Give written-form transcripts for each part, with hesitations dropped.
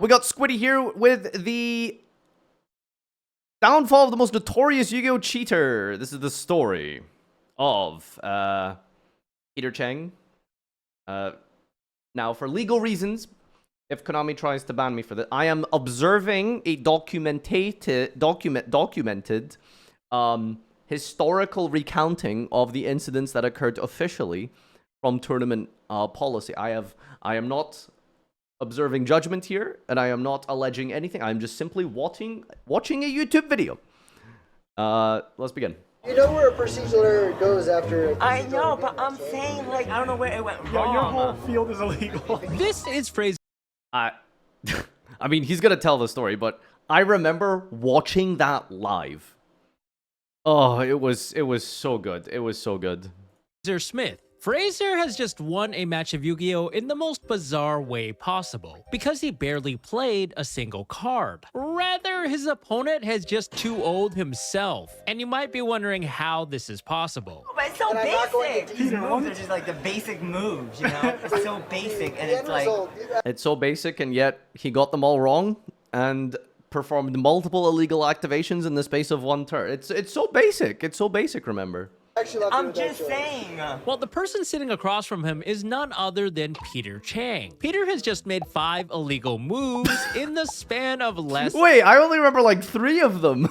We got Squiddy here with the downfall of the most notorious Yu-Gi-Oh cheater. This is the story of Peter Chang. Now, for legal reasons, if Konami tries to ban me for this, I am observing a documented historical recounting of the incidents that occurred officially from tournament policy. I am not observing judgment here, and I am not alleging anything. I'm just simply watching a YouTube video. Let's begin. You know where a procedural goes after. I know, but I'm saying, like, I don't know where it went wrong. Your whole field is illegal. This is phrase. I mean, he's gonna tell the story, but I remember watching that live. Oh, it was so good. It was so good. Fraser Smith. Fraser has just won a match of Yu-Gi-Oh! In the most bizarre way possible, because he barely played a single card. Rather, his opponent has just 2-0'd himself, and you might be wondering how this is possible. But it's so basic. These moves are just like the basic moves, you know? It's so basic, and it's like... It's so basic, and yet he got them all wrong, and performed multiple illegal activations in the space of one turn. It's so basic. It's so basic, remember? I'm just saying. Well, the person sitting across from him is none other than Peter Chang. Peter has just made 5 illegal moves in the span of less Wait, I only remember like 3 of them.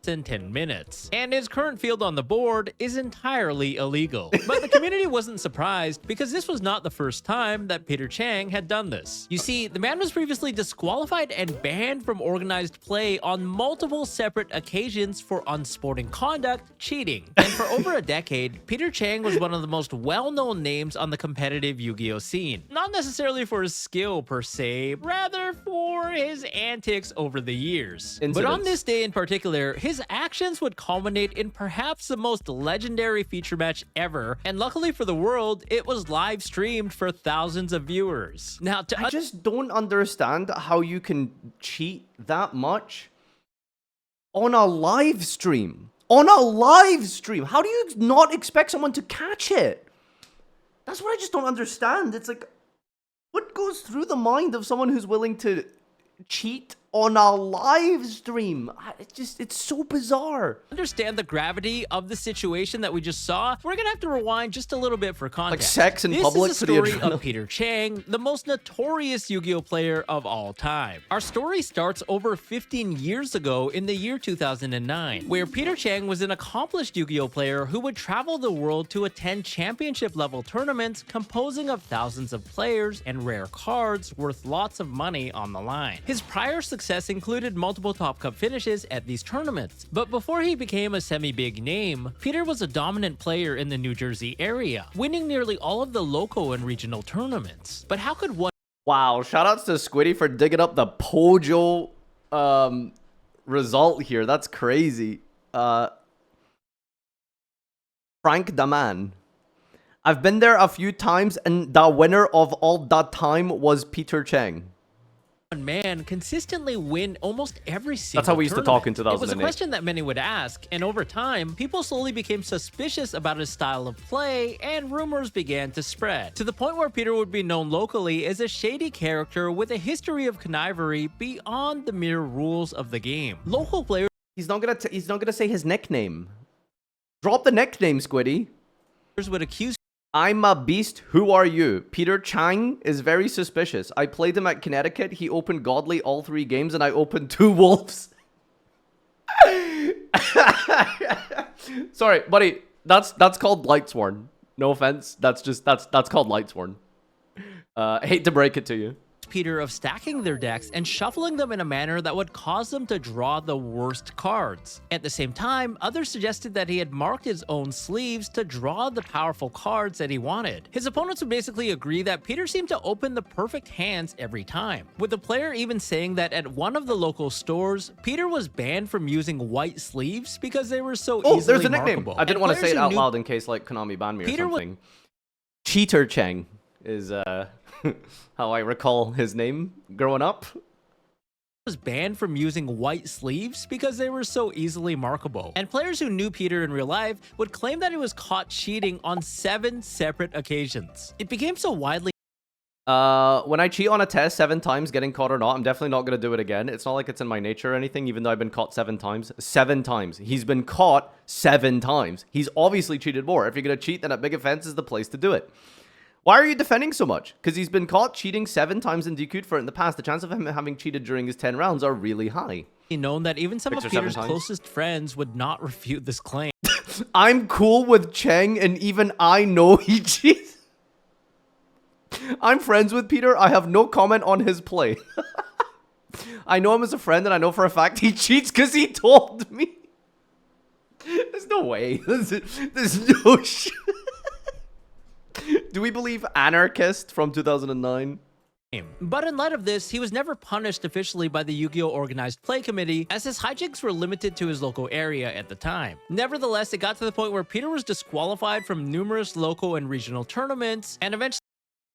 than 10 minutes, and his current field on the board is entirely illegal. But the community wasn't surprised, because this was not the first time that Peter Chang had done this. You see, the man was previously disqualified and banned from organized play on multiple separate occasions for unsporting conduct, cheating. And for over a decade, Peter Chang was one of the most well-known names on the competitive Yu-Gi-Oh scene. Not necessarily for his skill per se, rather for his antics over the years. But on this day in particular, his actions would culminate in perhaps the most legendary feature match ever, and luckily for the world, it was live streamed for thousands of viewers. Now, I just don't understand how you can cheat that much on a live stream. On a live stream! How do you not expect someone to catch it? That's what I just don't understand. It's like, what goes through the mind of someone who's willing to cheat on a live stream? It's so bizarre. Understand the gravity of the situation that we just saw, we're gonna have to rewind just a little bit for context. Like sex in public. This is the story of Peter Chang, the most notorious Yu-Gi-Oh player of all time. Our story starts over 15 years ago in the year 2009, where Peter Chang was an accomplished Yu-Gi-Oh player who would travel the world to attend championship level tournaments composing of thousands of players and rare cards worth lots of money on the line. His prior success included multiple Top Cup finishes at these tournaments, but before he became a semi-big name, Peter was a dominant player in the New Jersey area, winning nearly all of the local and regional tournaments. But how could one... Wow, shoutouts to Squiddy for digging up the Pojo result here. That's crazy. Frank Daman. I've been there a few times, and the winner of all that time was Peter Chang. Man consistently win almost every single That's how we used to talk in tournament. 2008. It was a question that many would ask, and over time, people slowly became suspicious about his style of play, and rumors began to spread, to the point where Peter would be known locally as a shady character with a history of connivery beyond the mere rules of the game. Local players... He's not gonna say his nickname. Drop the nickname, Squiddy. would accuse... I'm a beast. Who are you? Peter Chang is very suspicious. I played him at Connecticut. He opened Godly all 3 games, and I opened 2 Wolves. Sorry, buddy. That's called Lightsworn. No offense. That's called Lightsworn. I hate to break it to you. Peter of stacking their decks and shuffling them in a manner that would cause them to draw the worst cards. At the same time, others suggested that he had marked his own sleeves to draw the powerful cards that he wanted. His opponents would basically agree that Peter seemed to open the perfect hands every time, with the player even saying that at one of the local stores, Peter was banned from using white sleeves because they were so easily there's a nickname. markable. I didn't want to say it out loud in case like Konami banned me or something. Cheater Chang is how I recall his name growing up. Was banned from using white sleeves because they were so easily markable. And players who knew Peter in real life would claim that he was caught cheating on 7 separate occasions. It became so widely When I cheat on a test 7 times, getting caught or not, I'm definitely not going to do it again. It's not like it's in my nature or anything, even though I've been caught 7 times. 7 times. He's been caught 7 times. He's obviously cheated more. If you're going to cheat, then a big offense is the place to do it. Why are you defending so much? Because he's been caught cheating 7 times and DQ'd for it in the past. The chance of him having cheated during his 10 rounds are really high. Known that even some 6 of or 7 Peter's times. closest friends would not refute this claim. I'm cool with Cheng, and even I know he cheats. I'm friends with Peter. I have no comment on his play. I know him as a friend, and I know for a fact he cheats because he told me. There's no way. There's no shit. Do we believe Anarchist from 2009? But in light of this, he was never punished officially by the Yu-Gi-Oh! Organized Play Committee, as his hijinks were limited to his local area at the time. Nevertheless, it got to the point where Peter was disqualified from numerous local and regional tournaments, and eventually...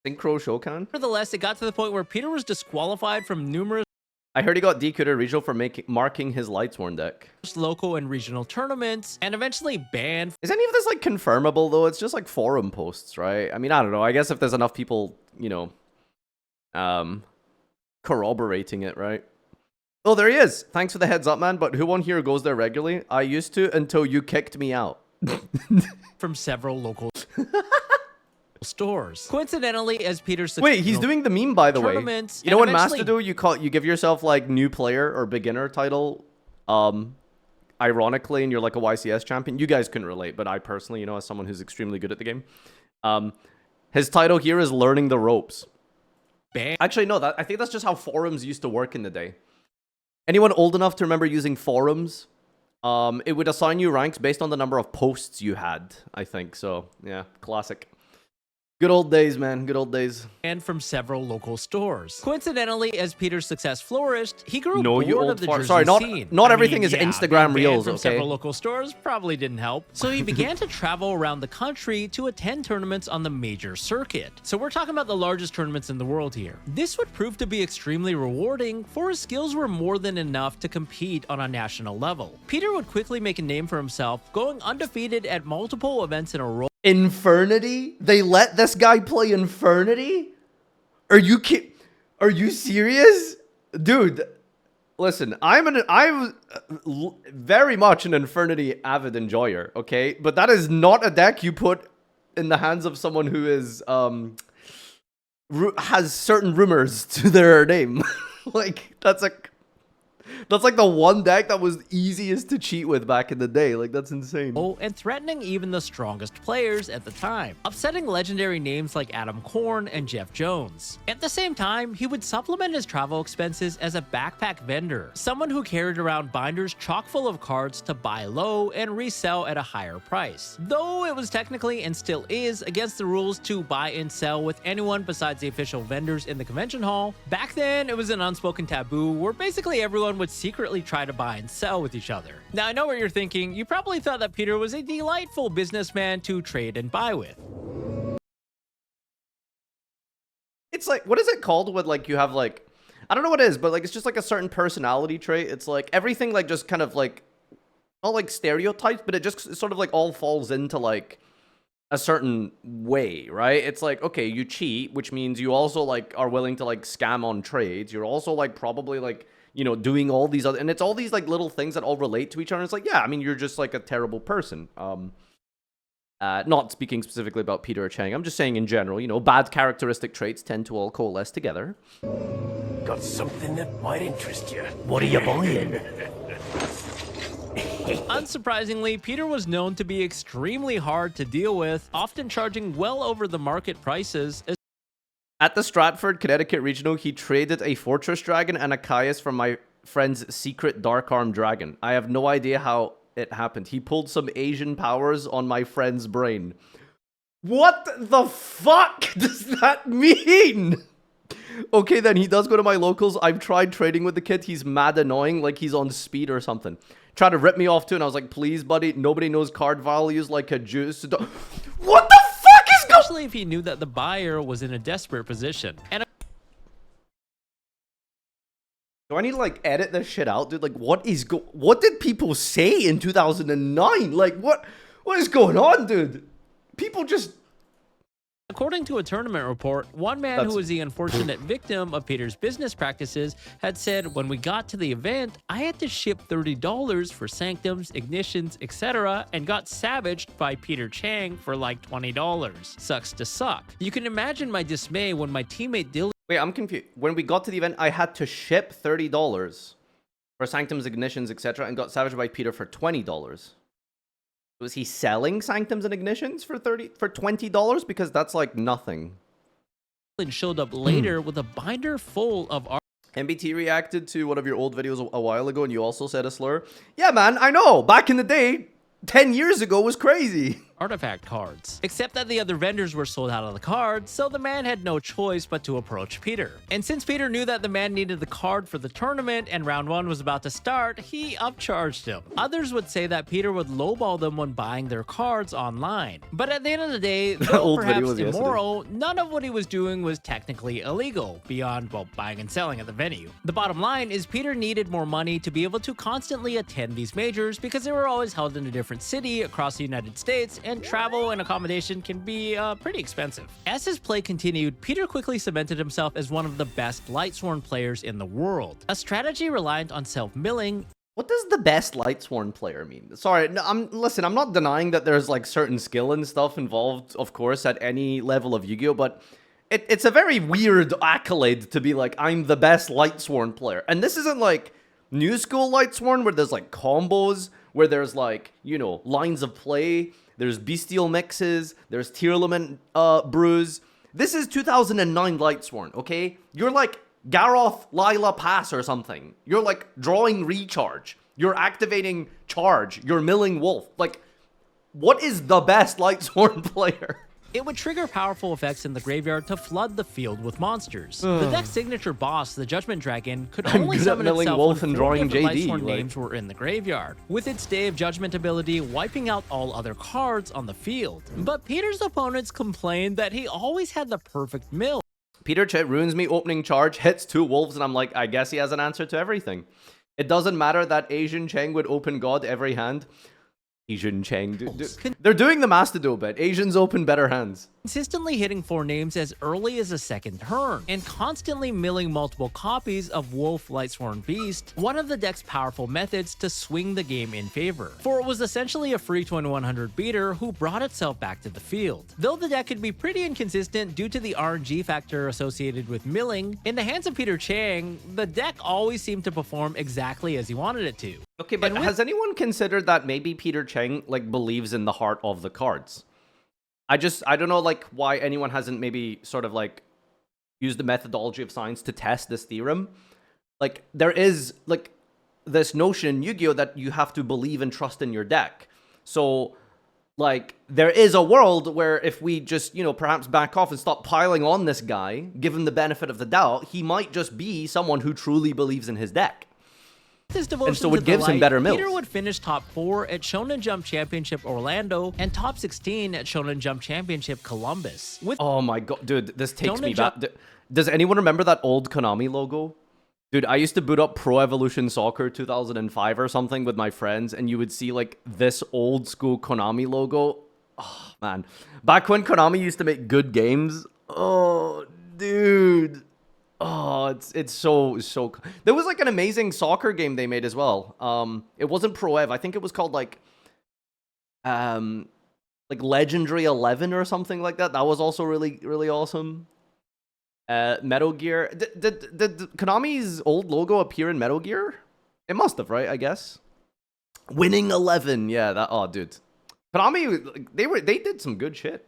Synchro Shokan? Nevertheless, it got to the point where Peter was disqualified from numerous... I heard he got DQ'd at regional for marking his Lightsworn deck. Local and regional tournaments, and eventually banned... Is any of this, like, confirmable, though? It's just, like, forum posts, right? I mean, I don't know. I guess if there's enough people, you know... corroborating it, right? Oh, there he is. Thanks for the heads up, man. But who on here goes there regularly? I used to until you kicked me out. from several local stores. Coincidentally, as Peter's... Wait, he's doing the meme, by the way. Tournaments, You know and when Master eventually- do, you give yourself, like, new player or beginner title, ironically, and you're like a YCS champion. You guys couldn't relate, but I personally, you know, as someone who's extremely good at the game, his title here is learning the ropes. Actually, no, I think that's just how forums used to work in the day. Anyone old enough to remember using forums? It would assign you ranks based on the number of posts you had, I think. So, yeah, classic. Good old days, man. Good old days. And from several local stores. Coincidentally, as Peter's success flourished, he grew No, bored you old of the fart. Jersey Sorry, scene. not I everything mean, is yeah, Instagram being banned Reels, from okay? several local stores probably didn't help. So he began to travel around the country to attend tournaments on the major circuit. So we're talking about the largest tournaments in the world here. This would prove to be extremely rewarding, for his skills were more than enough to compete on a national level. Peter would quickly make a name for himself, going undefeated at multiple events in a row. Infernity? They let this guy play Infernity? Are you serious? Dude, listen, I'm very much an Infernity avid enjoyer, okay? But that is not a deck you put in the hands of someone who is has certain rumors to their name. Like that's like the one deck that was easiest to cheat with back in the day. Like, that's insane. Oh, and threatening even the strongest players at the time, upsetting legendary names like Adam Korn and Jeff Jones. At the same time, he would supplement his travel expenses as a backpack vendor, someone who carried around binders chock full of cards to buy low and resell at a higher price. Though it was technically, and still is, against the rules to buy and sell with anyone besides the official vendors in the convention hall, back then it was an unspoken taboo where basically everyone would secretly try to buy and sell with each other. Now, I know what you're thinking. You probably thought that Peter was a delightful businessman to trade and buy with. It's like, what is it called when, like, you have, like, I don't know what it is, but, like, it's just, like, a certain personality trait. It's, like, everything, like, just kind of, like, not, like, stereotypes, but it just sort of, like, all falls into, like, a certain way, right? It's like, okay, you cheat, which means you also, like, are willing to, like, scam on trades. You're also, like, probably, like, you know, doing all these other, and it's all these, like, little things that all relate to each other. It's like, yeah, I mean, you're just, like, a terrible person. Not speaking specifically about Peter or Chang. I'm just saying in general, you know, bad characteristic traits tend to all coalesce together. Got something that might interest you. What are you buying? Unsurprisingly, Peter was known to be extremely hard to deal with, often charging well over the market prices. At the Stratford, Connecticut Regional, he traded a Fortress Dragon and a Caius from my friend's secret Dark Arm Dragon. I have no idea how it happened. He pulled some Asian powers on my friend's brain. What the fuck does that mean? Okay, then he does go to my locals. I've tried trading with the kid. He's mad annoying, like he's on speed or something. Tried to rip me off too, and I was like, please, buddy, nobody knows card values like a juice. What the fuck is going? Especially if he knew that the buyer was in a desperate position. And Do I need to, like, edit this shit out, dude? Like, what did people say in 2009? Like, what is going on, dude? People just According to a tournament report, one man who was the unfortunate victim of Peter's business practices had said, when we got to the event, I had to ship $30 for sanctums, ignitions, etc., and got savaged by Peter Chang for like $20. Sucks to suck. You can imagine my dismay when my teammate Dylan. Wait, I'm confused. When we got to the event, I had to ship $30 for sanctums, ignitions, etc., and got savaged by Peter for $20. Was he selling sanctums and ignitions for $20? Because that's like nothing. Showed up later with a binder full of MBT reacted to one of your old videos a while ago, and you also said a slur. Yeah, man, I know. Back in the day, 10 years ago was crazy. artifact cards. Except that the other vendors were sold out of the cards, so the man had no choice but to approach Peter. And since Peter knew that the man needed the card for the tournament and round 1 was about to start, he upcharged him. Others would say that Peter would lowball them when buying their cards online. But at the end of the day, though perhaps immoral, none of what he was doing was technically illegal, beyond, well, buying and selling at the venue. The bottom line is Peter needed more money to be able to constantly attend these majors because they were always held in a different city across the United States, and travel and accommodation can be pretty expensive. As his play continued, Peter quickly cemented himself as one of the best Lightsworn players in the world. A strategy reliant on self-milling. What does the best Lightsworn player mean? Sorry, no, listen, I'm not denying that there's like certain skill and stuff involved, of course, at any level of Yu-Gi-Oh, but it's a very weird accolade to be like, I'm the best Lightsworn player. And this isn't like new school Lightsworn where there's like combos, where there's like, you know, lines of play, there's bestial mixes, there's Tearlament brews. This is 2009 Lightsworn, okay? You're like Garoth Lila Pass or something. You're like drawing recharge. You're activating charge. You're milling wolf. Like, what is the best Lightsworn player? It would trigger powerful effects in the graveyard to flood the field with monsters. The deck's signature boss, the Judgment Dragon, could only summon itself wolf when and 4 drawing different JD, Lightsworn like... names were in the graveyard, with its Day of Judgment ability wiping out all other cards on the field. But Peter's opponents complained that he always had the perfect mill. Peter Chet ruins me opening charge, hits 2 wolves, and I'm like, I guess he has an answer to everything. It doesn't matter that Asian Cheng would open God every hand. Asian Cheng. They're doing the Mastodon bet. Asians open better hands. Consistently hitting 4 names as early as the second turn, and constantly milling multiple copies of Wolf Lightsworn Beast, one of the deck's powerful methods to swing the game in favor. For it was essentially a free 2100 beater who brought itself back to the field. Though the deck could be pretty inconsistent due to the RNG factor associated with milling, in the hands of Peter Chang, the deck always seemed to perform exactly as he wanted it to. Okay, but has anyone considered that maybe Peter Cheng, like, believes in the heart of the cards? I don't know, like, why anyone hasn't maybe sort of, like, used the methodology of science to test this theorem. Like, there is, like, this notion in Yu-Gi-Oh! That you have to believe and trust in your deck. So, like, there is a world where if we just, you know, perhaps back off and stop piling on this guy, give him the benefit of the doubt, he might just be someone who truly believes in his deck. His devotion and so it to gives the him better mills. Peter would finish top 4 at Shonen Jump Championship Orlando and top 16 at Shonen Jump Championship Columbus. With oh my god, dude, this takes me back. Does anyone remember that old Konami logo? Dude, I used to boot up Pro Evolution Soccer 2005 or something with my friends, and you would see like this old school Konami logo. Oh man, back when Konami used to make good games. Oh, dude. Oh, it's so there was like an amazing soccer game they made as well. It wasn't Pro Ev. I think it was called like Legendary 11 or something like that. That was also really awesome. Metal Gear. Did Konami's old logo appear in Metal Gear? It must have, right? I guess. Winning 11. Yeah, that. Oh, dude. Konami, they did some good shit.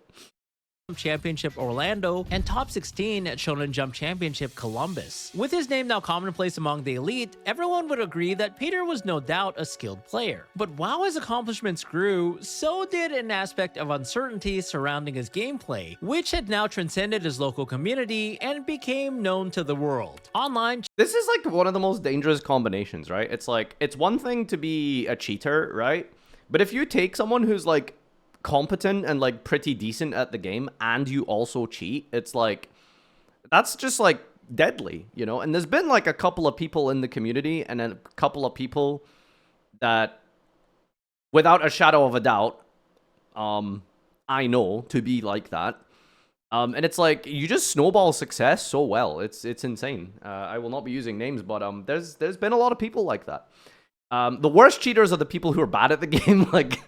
Championship Orlando and top 16 at Shonen Jump Championship Columbus. With his name now commonplace among the elite, everyone would agree that Peter was no doubt a skilled player. But while his accomplishments grew, so did an aspect of uncertainty surrounding his gameplay, which had now transcended his local community and became known to the world. Online, this is like one of the most dangerous combinations, right? It's like, it's one thing to be a cheater, right? But if you take someone who's like competent and like pretty decent at the game and you also cheat, it's like, that's just like deadly, you know? And there's been like a couple of people in the community and a couple of people that without a shadow of a doubt I know to be like that. And it's like you just snowball success so well. It's insane. I will not be using names, but there's been a lot of people like that. The worst cheaters are the people who are bad at the game. Like,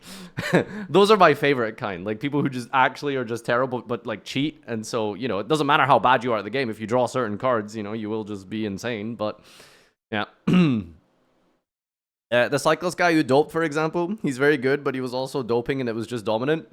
those are my favorite kind. Like, people who just actually are just terrible, but like cheat. And so, you know, it doesn't matter how bad you are at the game. If you draw certain cards, you know, you will just be insane. But yeah. The cyclist guy who doped, for example, he's very good, but he was also doping and it was just dominant.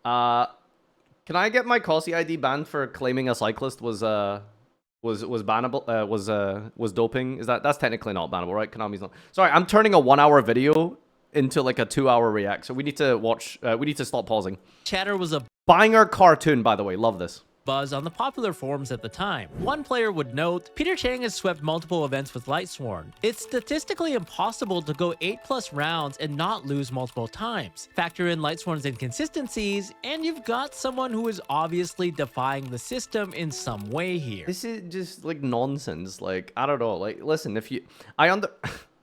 Can I get my Cossi ID banned for claiming a cyclist was bannable? Was doping? That's technically not bannable, right? Konami's not. Sorry, I'm turning a 1 hour video into like a 2 hour react, so we need to watch. We need to stop pausing. Chatter was a Banger cartoon, by the way. Love this. buzz on the popular forums at the time. One player would note, Peter Chang has swept multiple events with Lightsworn. It's statistically impossible to go 8+ rounds and not lose multiple times. Factor in Lightsworn's inconsistencies, and you've got someone who is obviously defying the system in some way here. This is just like nonsense. Like, I don't know. Like, listen, if you...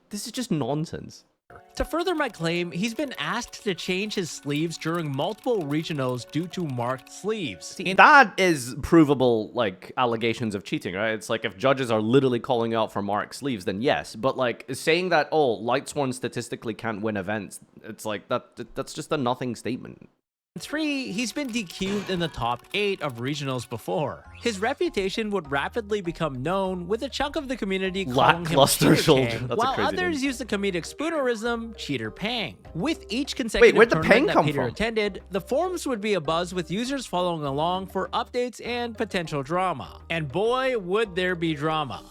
This is just nonsense. To further my claim, he's been asked to change his sleeves during multiple regionals due to marked sleeves. That is provable, like, allegations of cheating, right? It's like if judges are literally calling out for marked sleeves, then yes. But, like, saying that, oh, Lightsworn statistically can't win events, it's like, that's just a nothing statement. 3, he's been DQ'd in the top 8 of regionals before. His reputation would rapidly become known, with a chunk of the community calling him Lackluster Cheater shoulder. Chang, That's a while crazy others name. use the comedic spoonerism Cheater Pang. With each consecutive where'd the tournament Pang that come Peter from? attended, the forums would be abuzz with users following along for updates and potential drama. And boy, would there be drama.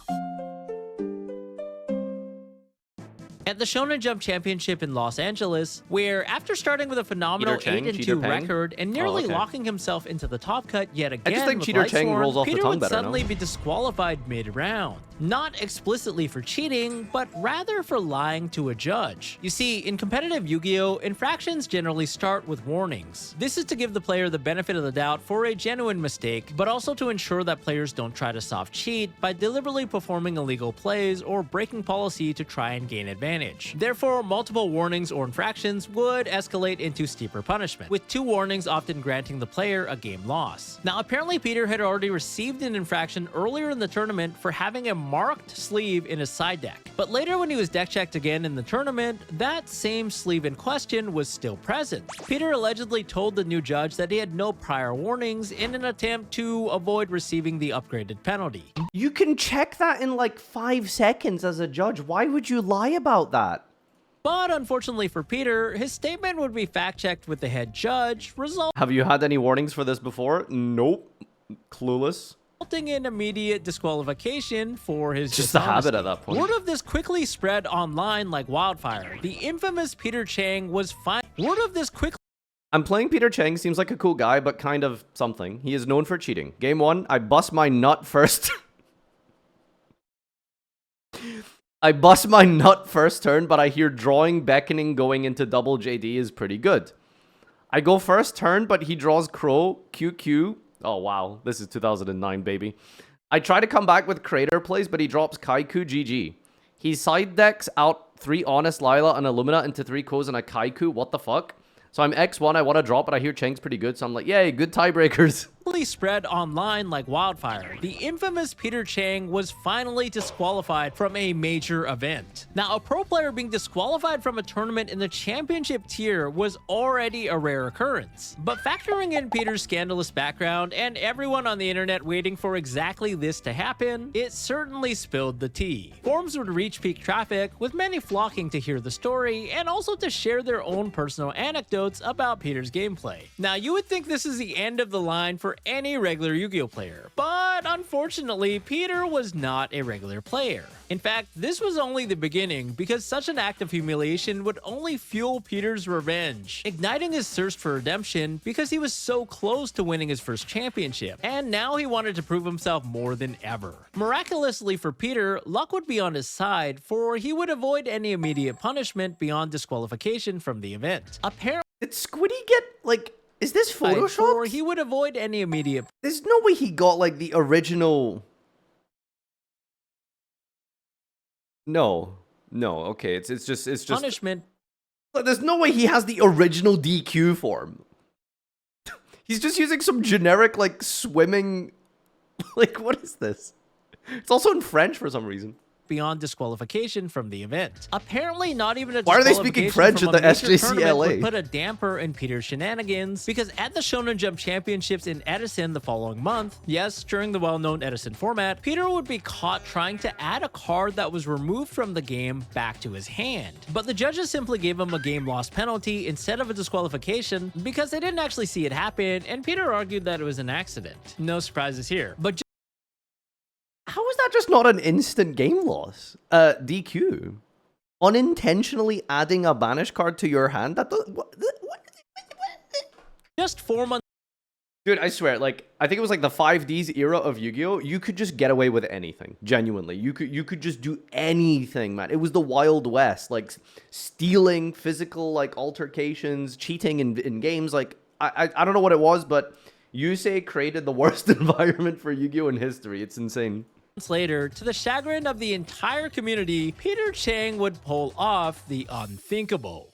At the Shonen Jump Championship in Los Angeles, where after starting with a phenomenal Cheater Chang, 8-2 Cheater Pang? record and nearly okay. locking himself into the top cut yet again, just think with Cheater Chang Lightsworn, rolls off the Peter tongue would better, no? suddenly be disqualified mid-round. Not explicitly for cheating, but rather for lying to a judge. You see, in competitive Yu-Gi-Oh!, infractions generally start with warnings. This is to give the player the benefit of the doubt for a genuine mistake, but also to ensure that players don't try to soft cheat by deliberately performing illegal plays or breaking policy to try and gain advantage. Therefore, multiple warnings or infractions would escalate into steeper punishment, with 2 warnings often granting the player a game loss. Now, apparently Peter had already received an infraction earlier in the tournament for having a marked sleeve in his side deck, but later when he was deck checked again in the tournament, that same sleeve in question was still present. Peter allegedly told the new judge that he had no prior warnings in an attempt to avoid receiving the upgraded penalty. You can check that in like 5 seconds as a judge. Why would you lie about that? But unfortunately for Peter, his statement would be fact-checked with the head judge, Have you had any warnings for this before? Nope. Clueless. resulting in immediate disqualification for his Just a habit at that point. Word of this quickly spread online like wildfire. The infamous Peter Chang was Word of this quickly I'm playing Peter Chang, seems like a cool guy, but kind of something. He is known for cheating. Game 1, I bust my nut first. I bust my nut first turn, but I hear drawing, beckoning, going into double JD is pretty good. I go first turn, but he draws Crow, QQ. Oh, wow. This is 2009, baby. I try to come back with Crater plays, but he drops Kaiku GG. He side decks out 3 Honest Lila and Illumina into 3 Ko's and a Kaiku. What the fuck? So I'm X1, I want to drop, but I hear Chang's pretty good, so I'm like, yay, good tiebreakers. spread online like wildfire. The infamous Peter Chang was finally disqualified from a major event. Now, a pro player being disqualified from a tournament in the championship tier was already a rare occurrence. But factoring in Peter's scandalous background and everyone on the internet waiting for exactly this to happen, it certainly spilled the tea. Forums would reach peak traffic, with many flocking to hear the story and also to share their own personal anecdotes about Peter's gameplay. Now, you would think this is the end of the line for any regular Yu-Gi-Oh player, but unfortunately, Peter was not a regular player. In fact, this was only the beginning, because such an act of humiliation would only fuel Peter's revenge, igniting his thirst for redemption because he was so close to winning his first championship, and now he wanted to prove himself more than ever. Miraculously for Peter, luck would be on his side, for he would avoid any immediate punishment beyond disqualification from the event. Apparently, Did Squiddy get, like... Is this for Photoshop? he would avoid any immediate There's no way he got, like, the original... No. No, okay, it's just... punishment. There's no way he has the original DQ form. He's just using some generic, like, swimming... Like, what is this? It's also in French for some reason. Beyond disqualification from the event. Apparently, not even a Why are they speaking French from at the a major tournament SJCLA? would put a damper in Peter's shenanigans, because at the Shonen Jump Championships in Edison the following month, yes, during the well-known Edison format, Peter would be caught trying to add a card that was removed from the game back to his hand. But the judges simply gave him a game loss penalty instead of a disqualification because they didn't actually see it happen, and Peter argued that it was an accident. No surprises here. But How is that just not an instant game loss? DQ. Unintentionally adding a banish card to your hand? That does, what? just 4 months Dude, I swear, like, I think it was like the 5Ds era of Yu-Gi-Oh! You could just get away with anything. Genuinely. You could just do anything, man. It was the Wild West. Like, stealing, physical, like, altercations, cheating in games. Like, I don't know what it was, but Yusei created the worst environment for Yu-Gi-Oh! In history. It's insane. later, to the chagrin of the entire community, Peter Chang would pull off the unthinkable.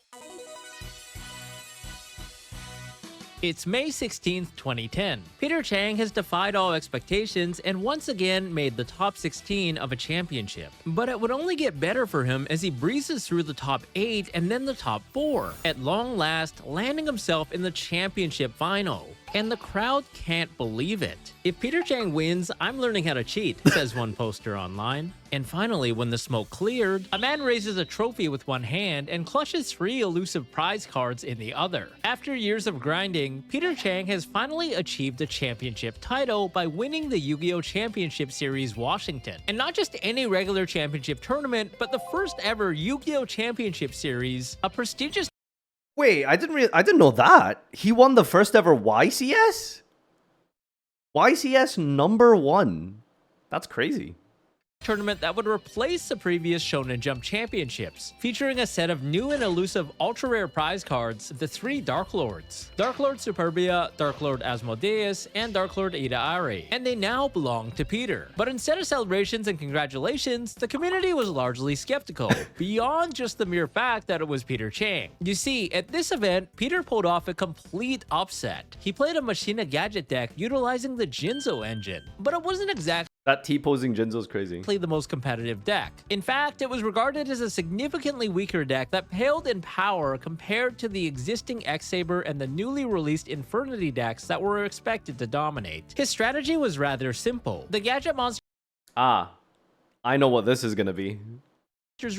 It's May 16th, 2010. Peter Chang has defied all expectations and once again made the top 16 of a championship. But it would only get better for him as he breezes through the top 8 and then the top 4, at long last landing himself in the championship final. And the crowd can't believe it. If Peter Chang wins, I'm learning how to cheat, says one poster online. And finally, when the smoke cleared, a man raises a trophy with one hand and clutches 3 elusive prize cards in the other. After years of grinding, Peter Chang has finally achieved a championship title by winning the Yu-Gi-Oh! Championship Series Washington. And not just any regular championship tournament, but the first ever Yu-Gi-Oh! Championship Series, a prestigious Wait, I didn't know that. He won the first ever YCS? YCS #1. That's crazy. tournament that would replace the previous Shonen Jump Championships, featuring a set of new and elusive ultra-rare prize cards, the 3 Dark Lords. Dark Lord Superbia, Dark Lord Asmodeus, and Dark Lord Ida Ari, and they now belong to Peter. But instead of celebrations and congratulations, the community was largely skeptical, beyond just the mere fact that it was Peter Chang. You see, at this event, Peter pulled off a complete upset. He played a Machina Gadget deck utilizing the Jinzo engine, but it wasn't exactly That T-posing Jinzo's crazy. the most competitive deck. In fact, it was regarded as a significantly weaker deck that paled in power compared to the existing X-Saber and the newly released Infernity decks that were expected to dominate. His strategy was rather simple. The gadget monsters Ah, I know what this is gonna be.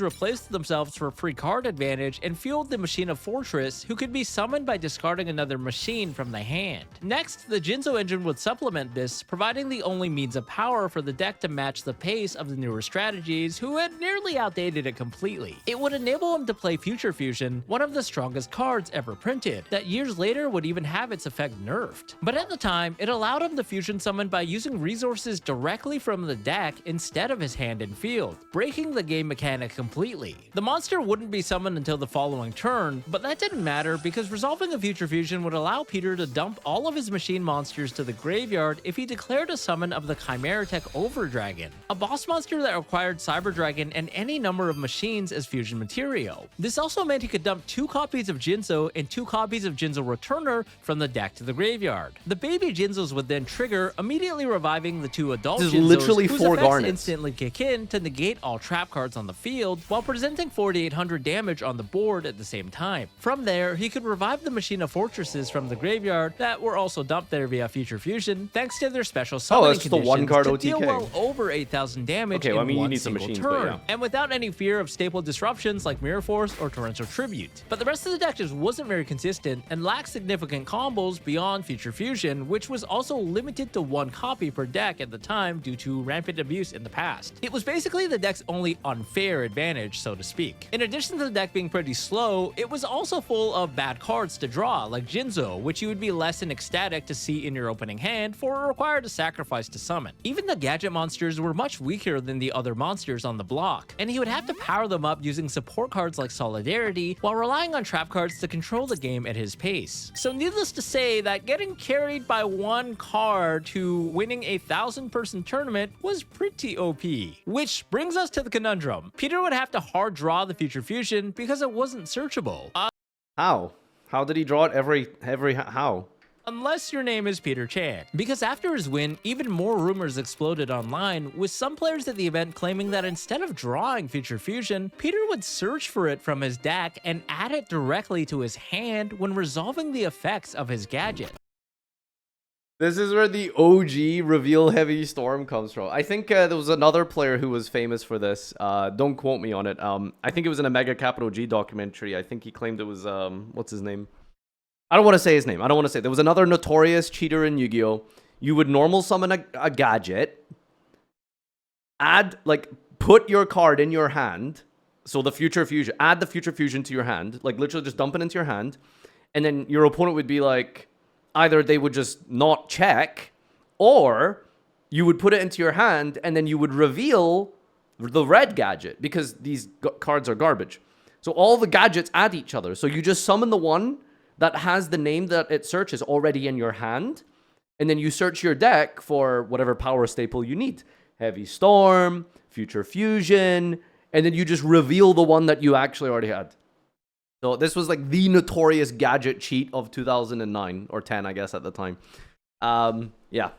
replaced themselves for free card advantage and fueled the Machina Fortress, who could be summoned by discarding another machine from the hand. Next, the Jinzo engine would supplement this, providing the only means of power for the deck to match the pace of the newer strategies, who had nearly outdated it completely. It would enable him to play Future Fusion, one of the strongest cards ever printed, that years later would even have its effect nerfed. But at the time, it allowed him to fusion summon by using resources directly from the deck instead of his hand and field, breaking the game mechanic completely. The monster wouldn't be summoned until the following turn, but that didn't matter because resolving a Future Fusion would allow Peter to dump all of his machine monsters to the graveyard if he declared a summon of the Chimera Tech Overdragon, a boss monster that required Cyber Dragon and any number of machines as fusion material. This also meant he could dump 2 copies of Jinzo and 2 copies of Jinzo Returner from the deck to the graveyard. The baby Jinzos would then trigger, immediately reviving the 2 adult This is Jinzos, literally whose 4 effects garnets. instantly kick in to negate all trap cards on the field, while presenting 4,800 damage on the board at the same time. From there, he could revive the Machina Fortresses from the graveyard that were also dumped there via Future Fusion, thanks to their special summoning that's just the conditions 1 card to OTK. deal well over 8,000 damage Okay, well, I in mean, you one need some single machines, but turn, yeah. and without any fear of staple disruptions like Mirror Force or Torrential Tribute. But the rest of the deck just wasn't very consistent and lacked significant combos beyond Future Fusion, which was also limited to 1 copy per deck at the time due to rampant abuse in the past. It was basically the deck's only unfair advantage, so to speak. In addition to the deck being pretty slow, it was also full of bad cards to draw, like Jinzo, which you would be less than ecstatic to see in your opening hand, for it required a sacrifice to summon. Even the gadget monsters were much weaker than the other monsters on the block, and he would have to power them up using support cards like Solidarity, while relying on trap cards to control the game at his pace. So needless to say that getting carried by 1 card to winning a 1,000-person tournament was pretty OP. Which brings us to the conundrum. Peter would have to hard draw the Future Fusion because it wasn't searchable. How? How did he draw it how? Unless your name is Peter Chang. Because after his win, even more rumors exploded online, with some players at the event claiming that instead of drawing Future Fusion, Peter would search for it from his deck and add it directly to his hand when resolving the effects of his gadget. This is where the OG reveal heavy storm comes from. I think there was another player who was famous for this. Don't quote me on it. I think it was in a Mega Capital G documentary. I think he claimed it was, what's his name? I don't want to say his name. I don't want to say. There was another notorious cheater in Yu-Gi-Oh! You would normal summon a gadget, put your card in your hand, so the Future Fusion, add the Future Fusion to your hand, like literally just dump it into your hand, and then your opponent would be like, either they would just not check, or you would put it into your hand, and then you would reveal the red gadget, because these cards are garbage. So all the gadgets add each other. So you just summon the one that has the name that it searches already in your hand, and then you search your deck for whatever power staple you need. Heavy Storm, Future Fusion, and then you just reveal the one that you actually already had. So this was like the notorious gadget cheat of 2009, or 10, I guess, at the time. Yeah.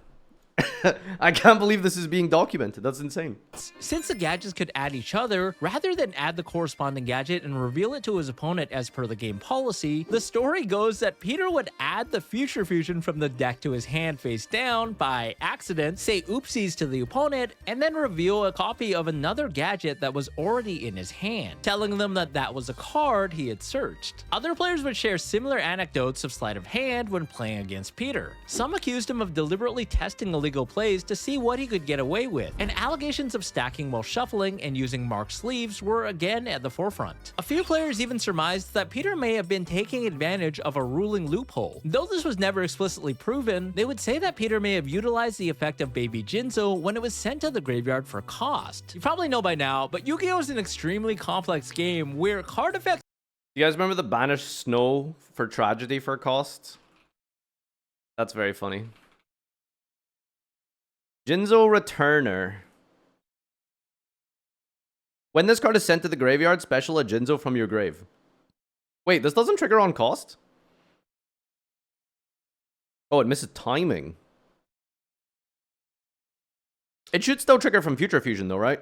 I can't believe this is being documented. That's insane. Since the gadgets could add each other, rather than add the corresponding gadget and reveal it to his opponent as per the game policy, the story goes that Peter would add the Future Fusion from the deck to his hand face down by accident, say oopsies to the opponent, and then reveal a copy of another gadget that was already in his hand, telling them that that was a card he had searched. Other players would share similar anecdotes of sleight of hand when playing against Peter. Some accused him of deliberately testing illegal plays to see what he could get away with, and allegations of stacking while shuffling and using marked sleeves were again at the forefront. A few players even surmised that Peter may have been taking advantage of a ruling loophole. Though this was never explicitly proven, they would say that Peter may have utilized the effect of Baby Jinzo when it was sent to the graveyard for cost. You probably know by now, but Yu-Gi-Oh! Is an extremely complex game where card effects. You guys remember the banished snow for tragedy for costs? That's very funny. Jinzo Returner. When this card is sent to the graveyard, special a Jinzo from your grave. Wait, this doesn't trigger on cost? Oh, it misses timing. It should still trigger from Future Fusion though, right?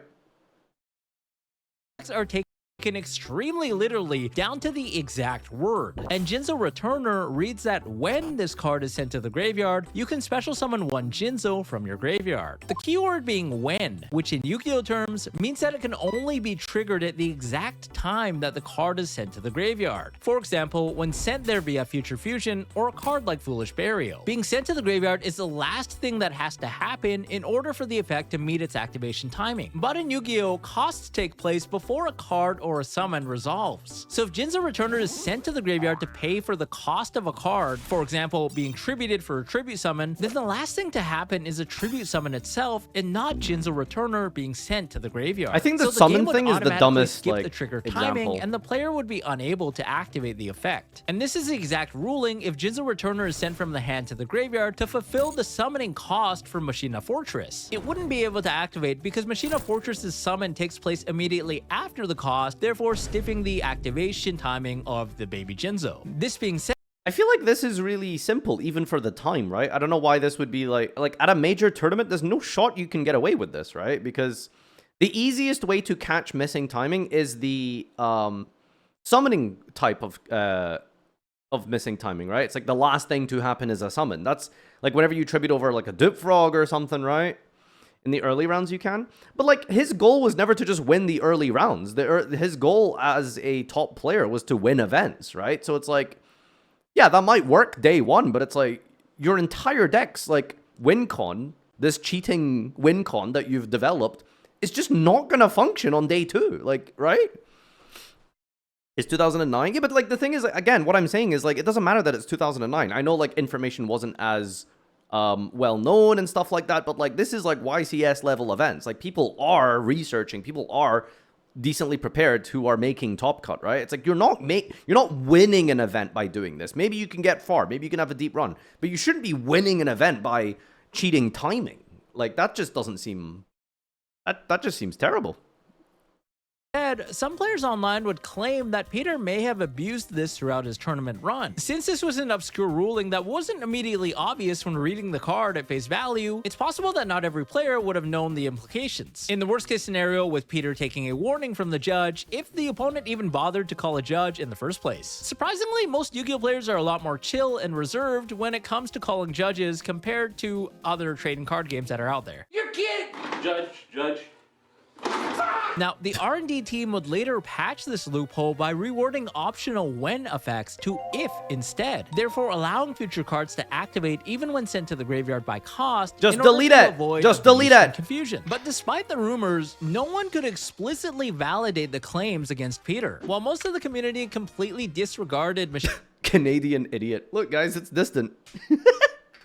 Are taken extremely literally down to the exact word. And Jinzo Returner reads that when this card is sent to the graveyard, you can special summon one Jinzo from your graveyard. The keyword being when, which in Yu-Gi-Oh terms means that it can only be triggered at the exact time that the card is sent to the graveyard. For example, when sent there via Future Fusion or a card like Foolish Burial. Being sent to the graveyard is the last thing that has to happen in order for the effect to meet its activation timing. But in Yu-Gi-Oh, costs take place before a card or a summon resolves. So if Jinzo Returner is sent to the graveyard to pay for the cost of a card, for example, being tributed for a tribute summon, then the last thing to happen is a tribute summon itself and not Jinzo Returner being sent to the graveyard. I think the so summon game would thing is the automatically dumbest skip like the trigger example. timing, and the player would be unable to activate the effect. And this is the exact ruling if Jinzo Returner is sent from the hand to the graveyard to fulfill the summoning cost for Machina Fortress. It wouldn't be able to activate because Machina Fortress's summon takes place immediately after the cost, therefore stiffing the activation timing of the Baby Jinzo. This being said, I feel like this is really simple, even for the time, right? I don't know why this would be like at a major tournament, there's no shot you can get away with this, right? Because the easiest way to catch missing timing is the summoning type of missing timing, right? It's like the last thing to happen is a summon. That's like whenever you tribute over like a Dupe Frog or something, right? In the early rounds you can. But like his goal was never to just win the early rounds. His goal as a top player was to win events, right? So it's like, yeah, that might work day one, but it's like your entire deck's like win con, this cheating win con that you've developed is just not going to function on day two. Like, right? It's 2009. Yeah, but like the thing is, again, what I'm saying is like, it doesn't matter that it's 2009. I know like information wasn't as well known and stuff like that, but like this is like YCS level events. Like people are researching, people are decently prepared who are making Top Cut, right? It's like you're not winning an event by doing this. Maybe you can get far, maybe you can have a deep run, but you shouldn't be winning an event by cheating timing. Like that just doesn't seem, that just seems terrible. Instead, some players online would claim that Peter may have abused this throughout his tournament run. Since this was an obscure ruling that wasn't immediately obvious when reading the card at face value, it's possible that not every player would have known the implications. In the worst case scenario, with Peter taking a warning from the judge, if the opponent even bothered to call a judge in the first place. Surprisingly, most Yu-Gi-Oh players are a lot more chill and reserved when it comes to calling judges compared to other trading card games that are out there. You're kidding! Judge. Now, the R&D team would later patch this loophole by rewording optional when effects to if instead, therefore allowing future cards to activate even when sent to the graveyard by cost. Just in order delete to it. avoid Just abuse delete and it. confusion. But despite the rumors, no one could explicitly validate the claims against Peter. While most of the community completely disregarded Canadian idiot. Look, guys, it's distant.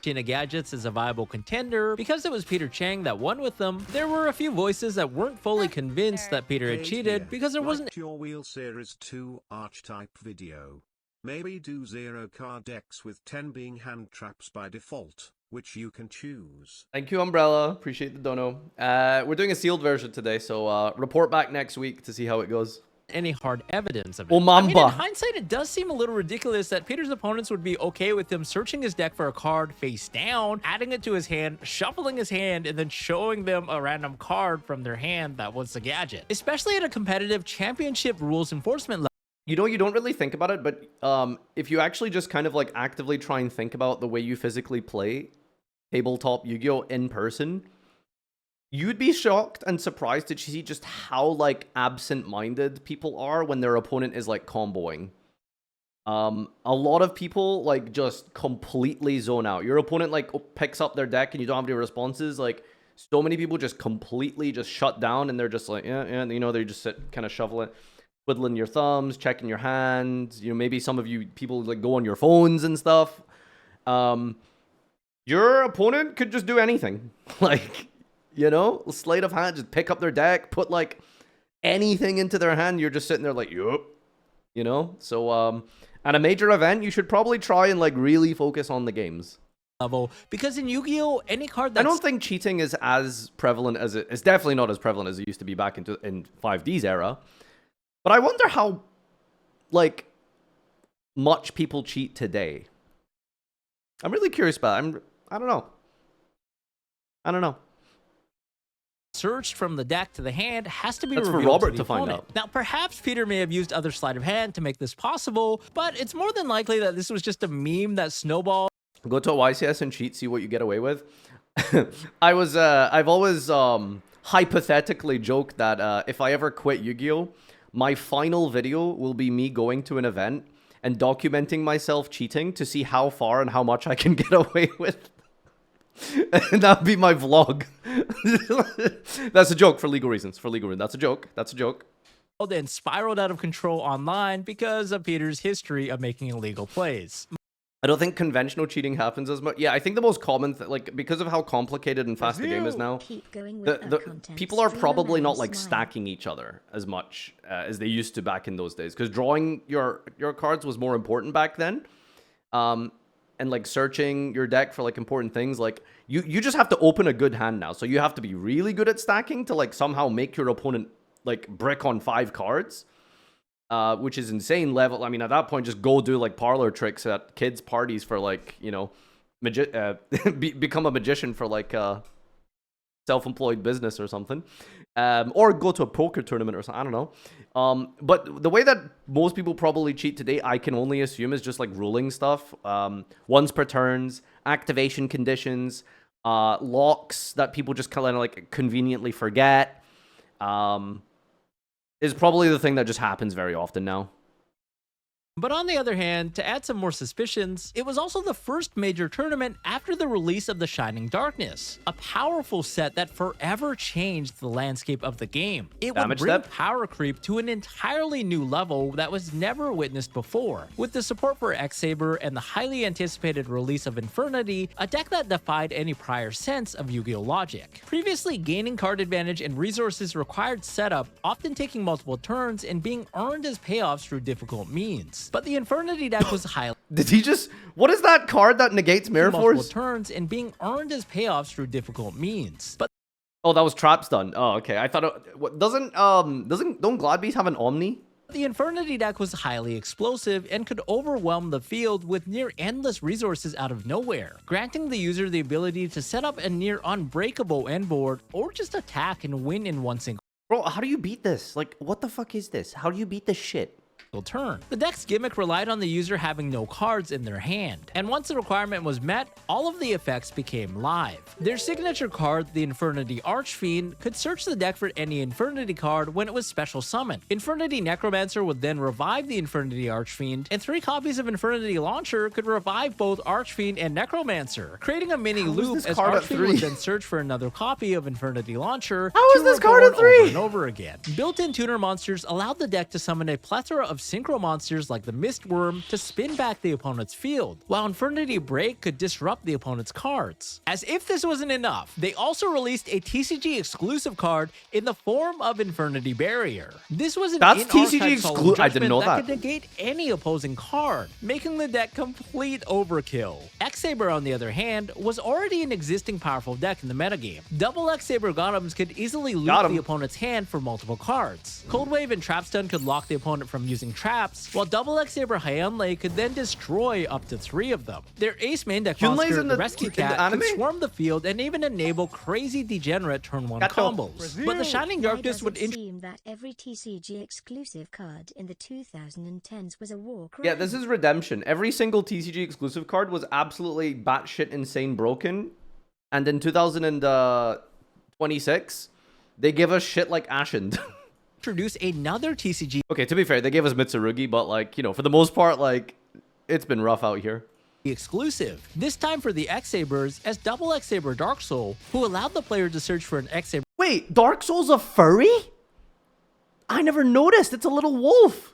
Machina Gadgets as a viable contender, because it was Peter Chang that won with them, there were a few voices that weren't fully convinced that Peter had cheated because there wasn't your Wheel Series 2 archetype video. Maybe do 0 card decks with 10 being hand traps by default, which you can choose. Thank you, Umbrella. Appreciate the dono. We're doing a sealed version today, so report back next week to see how it goes. any hard evidence of it. Oh, I mean, Mamba. in hindsight, it does seem a little ridiculous that Peter's opponents would be okay with him searching his deck for a card face down, adding it to his hand, shuffling his hand, and then showing them a random card from their hand that was the gadget. Especially at a competitive championship rules enforcement level. You know, you don't really think about it, but if you actually just kind of like actively try and think about the way you physically play tabletop Yu-Gi-Oh in person, you'd be shocked and surprised to see just how like absent-minded people are when their opponent is like comboing. A lot of people like just completely zone out. Your opponent like picks up their deck and you don't have any responses. Like so many people just completely just shut down and they're just like, yeah, you know, they just sit kind of shoveling, twiddling your thumbs, checking your hands. You know, maybe some of you people like go on your phones and stuff. Your opponent could just do anything. Like, you know, sleight of hand, just pick up their deck, put like anything into their hand. You're just sitting there like, yup, you know? So, at a major event, you should probably try and like really focus on the games. Because in Yu-Gi-Oh, any card that's... I don't think cheating is as prevalent as it's definitely not as prevalent as it used to be back in 5D's era. But I wonder how, like, much people cheat today. I'm really curious about it. I don't know. Searched from the deck to the hand has to be That's for revealed Robert to, to find opponent. out. Now, perhaps Peter may have used other sleight of hand to make this possible, but it's more than likely that this was just a meme that snowballed. Go to a YCS and cheat, see what you get away with. I've always hypothetically joked that if I ever quit Yu-Gi-Oh, my final video will be me going to an event and documenting myself cheating to see how far and how much I can get away with. And that'd be my vlog. That's a joke for legal reasons. That's a joke. And spiraled out of control online because of Peter's history of making illegal plays. I don't think conventional cheating happens as much. Yeah, I think the most common, like, because of how complicated and fast the game is now, Keep going with the content. people are Stream probably alone, not, like, smile. stacking each other as much as they used to back in those days. Because drawing your cards was more important back then. And, like, searching your deck for, like, important things. Like, you just have to open a good hand now. So you have to be really good at stacking to, like, somehow make your opponent, like, brick on 5 cards. Which is insane level. I mean, at that point, just go do like parlor tricks at kids' parties for like, you know, become a magician for like self-employed business or something, or go to a poker tournament or something. I don't know. But the way that most people probably cheat today, I can only assume is just like ruling stuff. Once per turns, activation conditions, locks that people just kind of like conveniently forget. Is probably the thing that just happens very often now. But on the other hand, to add some more suspicions, it was also the first major tournament after the release of the Shining Darkness, a powerful set that forever changed the landscape of the game. It would Damage bring step? power creep to an entirely new level that was never witnessed before. With the support for X-Saber and the highly anticipated release of Infernity, a deck that defied any prior sense of Yu-Gi-Oh logic. Previously, gaining card advantage and resources required setup, often taking multiple turns and being earned as payoffs through difficult means. But the Infernity deck was highly Did he just... What is that card that negates Mirror multiple Force? turns and being earned as payoffs through difficult means. But Oh, that was Trap's done. Oh, okay. I thought don't Glad have an Omni? The Infernity deck was highly explosive and could overwhelm the field with near endless resources out of nowhere, granting the user the ability to set up a near unbreakable end board or just attack and win in one single Bro, how do you beat this? Like, what the fuck is this? How do you beat this shit? turn. The deck's gimmick relied on the user having no cards in their hand, and once the requirement was met, all of the effects became live. Their signature card, the Infernity Archfiend, could search the deck for any Infernity card when it was special summoned. Infernity Necromancer would then revive the Infernity Archfiend, and 3 copies of Infernity Launcher could revive both Archfiend and Necromancer, creating a mini loop as Archfiend would then search for another copy of Infernity Launcher. How is this card at 3? Over and over again. Built-in tuner monsters allowed the deck to summon a plethora of synchro monsters like the Mistworm to spin back the opponent's field, while Infernity Break could disrupt the opponent's cards. As if this wasn't enough, they also released a TCG exclusive card in the form of Infernity Barrier. This was an TCG exclusive. I didn't know that. Could negate any opposing card, making the deck complete overkill. X-Saber, on the other hand, was already an existing powerful deck in the metagame. Double X-Saber Golems could easily loot the opponent's hand for multiple cards. Cold Wave and Trap Stun could lock the opponent from using traps, while Double X-Saber Hyunlei could then destroy up to 3 of them. Their ace main deck monster, the Rescue Cat, could swarm the field and even enable crazy degenerate turn 1 combos. But the Shining Darkness would seem that every TCG exclusive card in the 2010s was a war crime. Yeah, this is redemption. Every single TCG exclusive card was absolutely batshit insane broken, and in 2026, they give us shit like Ashen. Introduce another TCG. Okay, to be fair, they gave us Mitsurugi, but like, you know, for the most part, like, it's been rough out here. Exclusive, this time for the X-Sabers as Double X-Saber Dark Soul, who allowed the player to search for an X-Saber. Wait, Dark Soul's a furry? I never noticed. It's a little wolf.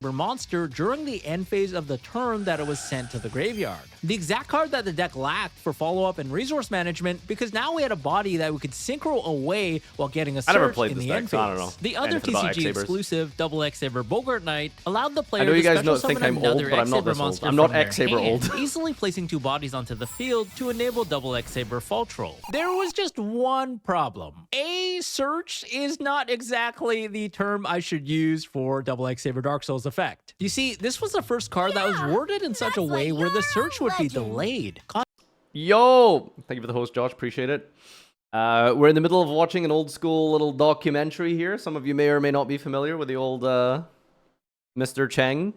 Monster during the end phase of the turn that it was sent to the graveyard. The exact card that the deck lacked for follow-up and resource management, because now we had a body that we could synchro away while getting a search in the end phase. I don't know. The other TCG exclusive Double X-Saber Bogart Knight allowed the player I know you to guys special think summon I'm old, another but I'm not X-Saber this old. monster I'm not from their X-Saber hand, old. easily placing 2 bodies onto the field to enable Double X-Saber Fall Troll. There was just one problem. A search is not exactly the term I should use for Double X-Saber Dark Soul's effect. You see, this was the first card that was worded in such a way where the search would be delayed. Yo! Thank you for the host, Josh. Appreciate it. We're in the middle of watching an old school little documentary here. Some of you may or may not be familiar with the old Mr. Chang.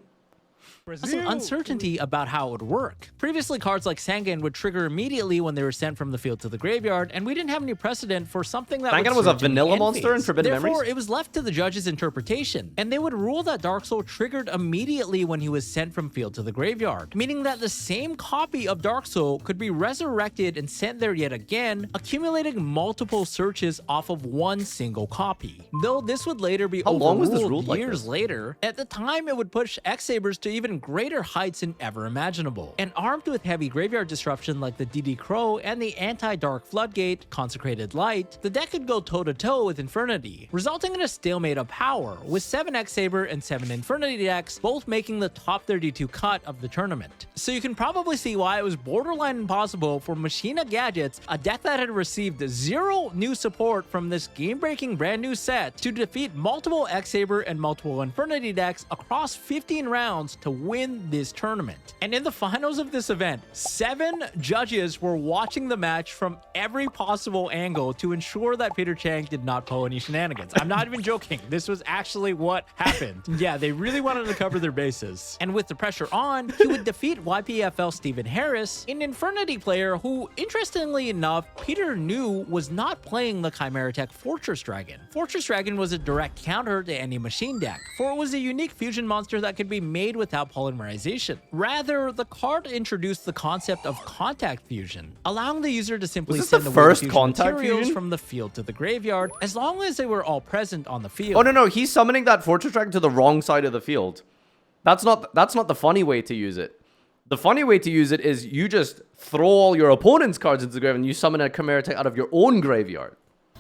Some uncertainty about how it would work. Previously, cards like Sangan would trigger immediately when they were sent from the field to the graveyard, and we didn't have any precedent for something that Sangan was a vanilla monster in Forbidden Memories? Therefore, it was left to the judge's interpretation, and they would rule that Dark Soul triggered immediately when he was sent from field to the graveyard, meaning that the same copy of Dark Soul could be resurrected and sent there yet again, accumulating multiple searches off of one single copy. Though this would later be overruled years later, at the time it would push X-Sabers to even greater heights than ever imaginable. And armed with heavy graveyard disruption like the DD Crow and the anti-Dark Floodgate, Consecrated Light, the deck could go toe-to-toe with Infernity, resulting in a stalemate of power, with 7 X-Saber and 7 Infernity decks both making the top 32 cut of the tournament. So you can probably see why it was borderline impossible for Machina Gadgets, a deck that had received 0 new support from this game-breaking brand new set, to defeat multiple X-Saber and multiple Infernity decks across 15 rounds to win this tournament. And in the finals of this event, 7 judges were watching the match from every possible angle to ensure that Peter Chang did not pull any shenanigans. I'm not even joking. This was actually what happened. Yeah, they really wanted to cover their bases. And with the pressure on, he would defeat YPFL Stephen Harris, an Infernity player who, interestingly enough, Peter knew was not playing the Chimera Tech Fortress Dragon. Fortress Dragon was a direct counter to any machine deck, for it was a unique fusion monster that could be made without polymerization. Rather, the card introduced the concept of contact fusion, allowing the user to simply send the first contact materials from the field to the graveyard, as long as they were all present on the field. Oh no, he's summoning that Fortress Dragon to the wrong side of the field. That's not the funny way to use it. The funny way to use it is you just throw all your opponent's cards into the graveyard and you summon a Chimera Tech out of your own graveyard.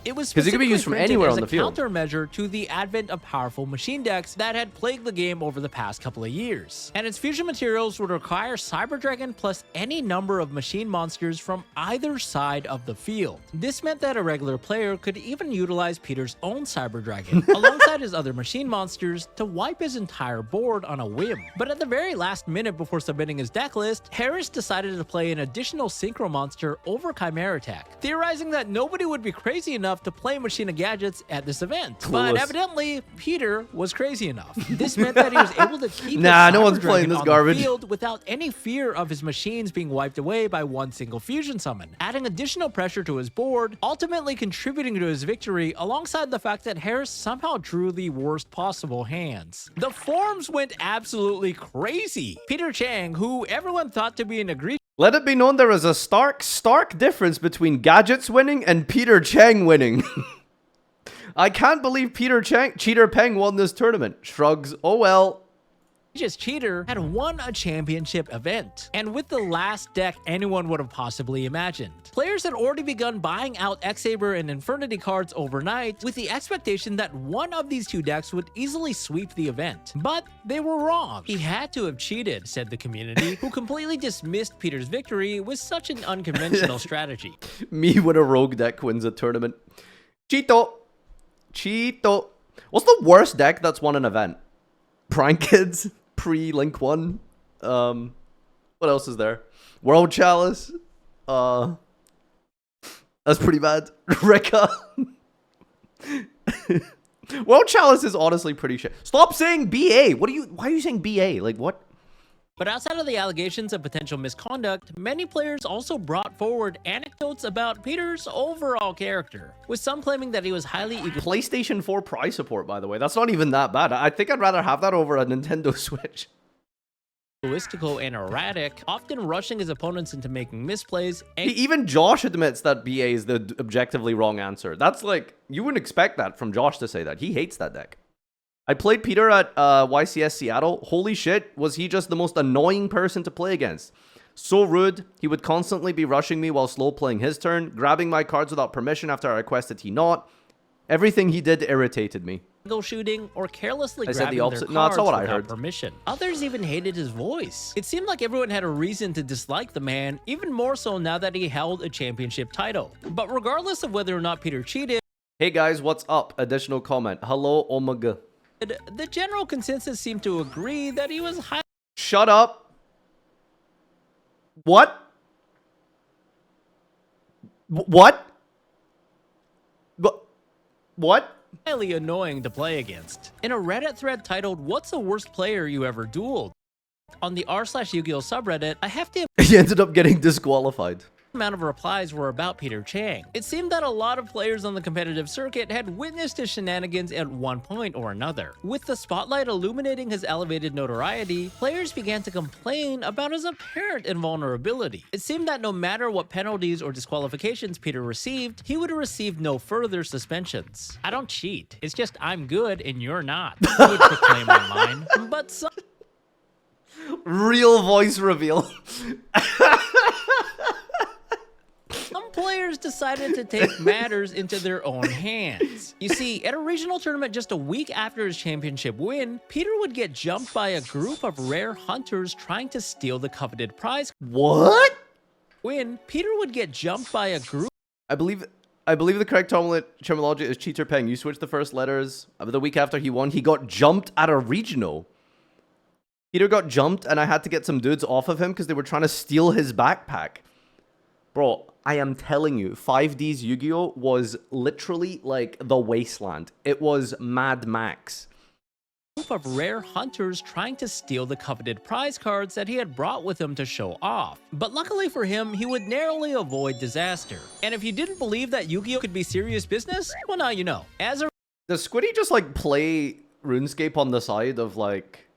It was 'Cause it could be specifically used from printed anywhere as on the a field. countermeasure to the advent of powerful machine decks that had plagued the game over the past couple of years. And its fusion materials would require Cyber Dragon plus any number of machine monsters from either side of the field. This meant that a regular player could even utilize Peter's own Cyber Dragon alongside his other machine monsters to wipe his entire board on a whim. But at the very last minute before submitting his deck list, Harris decided to play an additional Synchro monster over Chimera Tech, theorizing that nobody would be crazy enough to play Machina Gadgets at this event. But Clueless. evidently, Peter was crazy enough. This meant that he was able to keep Nah, his no Cyber one's playing Dragon this on garbage. the field without any fear of his machines being wiped away by one single fusion summon, adding additional pressure to his board, ultimately contributing to his victory alongside the fact that Harris somehow drew the worst possible hands. The forums went absolutely crazy. Peter Chang, who everyone thought to be an egregious Let it be known there is a stark difference between Gadgets winning and Peter Chang winning. I can't believe Cheater Peng won this tournament. Shrugs. Oh well. cheater had won a championship event, and with the last deck anyone would have possibly imagined. Players had already begun buying out X-Saber and Infernity cards overnight with the expectation that one of these two decks would easily sweep the event. But they were wrong. He had to have cheated, said the community, who completely dismissed Peter's victory with such an unconventional strategy. Me when a rogue deck wins a tournament. Cheeto. What's the worst deck that's won an event? Prank Kids. Pre-Link 1. What else is there? World Chalice. That's pretty bad. Rekka. World Chalice is honestly pretty shit. Stop saying BA. Why are you saying BA? Like what? But outside of the allegations of potential misconduct, many players also brought forward anecdotes about Peter's overall character, with some claiming that he was highly PlayStation 4 prize support, by the way. That's not even that bad. I think I'd rather have that over a Nintendo Switch. egoistical and erratic, often rushing his opponents into making misplays. Even Josh admits that BA is the objectively wrong answer. That's like, you wouldn't expect that from Josh to say that. He hates that deck. I played Peter at YCS Seattle. Holy shit, was he just the most annoying person to play against. So rude. He would constantly be rushing me while slow playing his turn, grabbing my cards without permission after I requested he not. Everything he did irritated me. Shooting or carelessly I said grabbing the opposite. their No, that's cards not what I without heard. permission. Others even hated his voice. It seemed like everyone had a reason to dislike the man, even more so now that he held a championship title. But regardless of whether or not Peter cheated, Hey guys, what's up? Additional comment. Hello, Omega. the general consensus seemed to agree that he was Shut up. What? What? What? highly annoying to play against. In a Reddit thread titled, "What's the worst player you ever dueled?" on the r/Yu-Gi-Oh subreddit, a hefty He ended up getting disqualified. amount of replies were about Peter Chang. It seemed that a lot of players on the competitive circuit had witnessed his shenanigans at one point or another. With the spotlight illuminating his elevated notoriety, players began to complain about his apparent invulnerability. It seemed that no matter what penalties or disqualifications Peter received, he would receive no further suspensions. "I don't cheat. It's just I'm good and you're not," he would proclaim online. But some Real voice reveal. players decided to take matters into their own hands. You see, at a regional tournament just a week after his championship win, Peter would get jumped by a group of rare hunters trying to steal the coveted prize. What? Peter would get jumped by a group I believe the correct terminology is Cheater Peng. You switched the first letters. The week after he won, he got jumped at a regional. Peter got jumped, and I had to get some dudes off of him because they were trying to steal his backpack. Bro, I am telling you, 5D's Yu-Gi-Oh! Was literally like the wasteland. It was Mad Max. of rare hunters trying to steal the coveted prize cards that he had brought with him to show off. But luckily for him, he would narrowly avoid disaster. And if you didn't believe that Yu-Gi-Oh! Could be serious business, well now you know. Does Squiddy just like play RuneScape on the side of like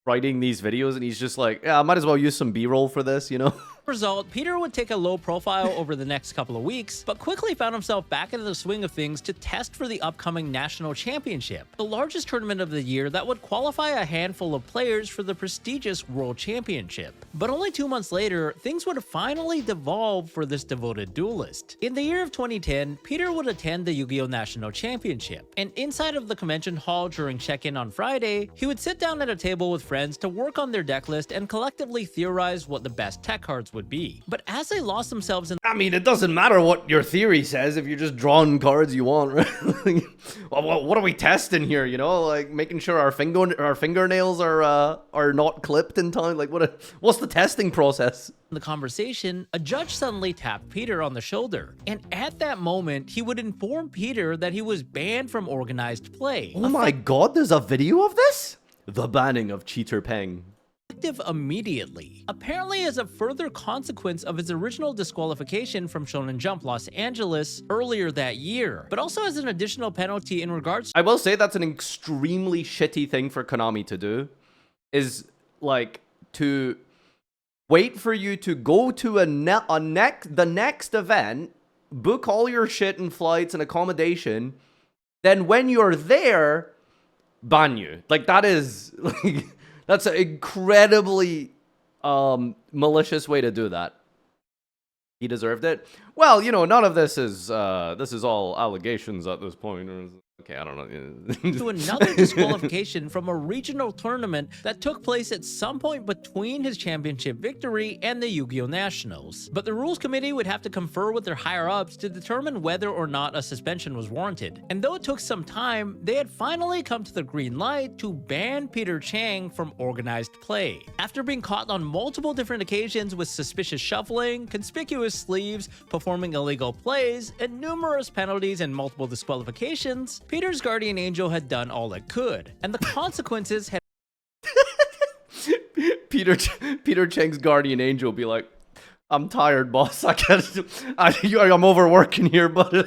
writing these videos, and he's just like, yeah, I might as well use some B-roll for this, you know? Result, Peter would take a low profile over the next couple of weeks, but quickly found himself back into the swing of things to test for the upcoming National Championship, the largest tournament of the year that would qualify a handful of players for the prestigious World Championship. But only 2 months later, things would finally devolve for this devoted duelist. In the year of 2010, Peter would attend the Yu-Gi-Oh! National Championship, and inside of the convention hall during check-in on Friday, he would sit down at a table with friends to work on their deck list and collectively theorize what the best tech cards would be. But as they lost themselves in I mean, it doesn't matter what your theory says if you're just drawing cards you want, right? What are we testing here, you know? Like, making sure our fingernails are not clipped in time? Like, what's the testing process? the conversation, a judge suddenly tapped Peter on the shoulder. And at that moment, he would inform Peter that he was banned from organized play. Oh my god, there's a video of this? The banning of Cheater Peng. Effective immediately, apparently as a further consequence of his original disqualification from Shonen Jump Los Angeles earlier that year, but also as an additional penalty in regards I will say that's an extremely shitty thing for Konami to do, is like to wait for you to go to the next event, book all your shit and flights and accommodation, then when you're there, ban you. Like, that is like that's an incredibly malicious way to do that. He deserved it. Well, you know, none of this is all allegations at this point. Okay, I don't know. to another disqualification from a regional tournament that took place at some point between his championship victory and the Yu-Gi-Oh! Nationals. But the rules committee would have to confer with their higher-ups to determine whether or not a suspension was warranted. And though it took some time, they had finally come to the green light to ban Peter Chang from organized play. After being caught on multiple different occasions with suspicious shuffling, conspicuous sleeves, performing illegal plays, and numerous penalties and multiple disqualifications, Peter's guardian angel had done all it could, and the consequences had Peter Chang's guardian angel be like, I'm tired, boss. I'm overworking here, but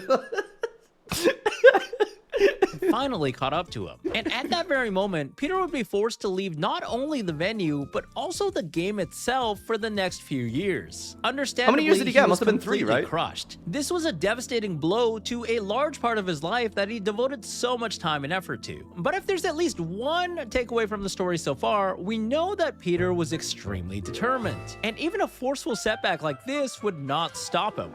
finally caught up to him. And at that very moment, Peter would be forced to leave not only the venue, but also the game itself for the next few years. Understandably, how many years did he get? Must have been 3, completely right? Crushed. This was a devastating blow to a large part of his life that he devoted so much time and effort to. But if there's at least one takeaway from the story so far, we know that Peter was extremely determined. And even a forceful setback like this would not stop him.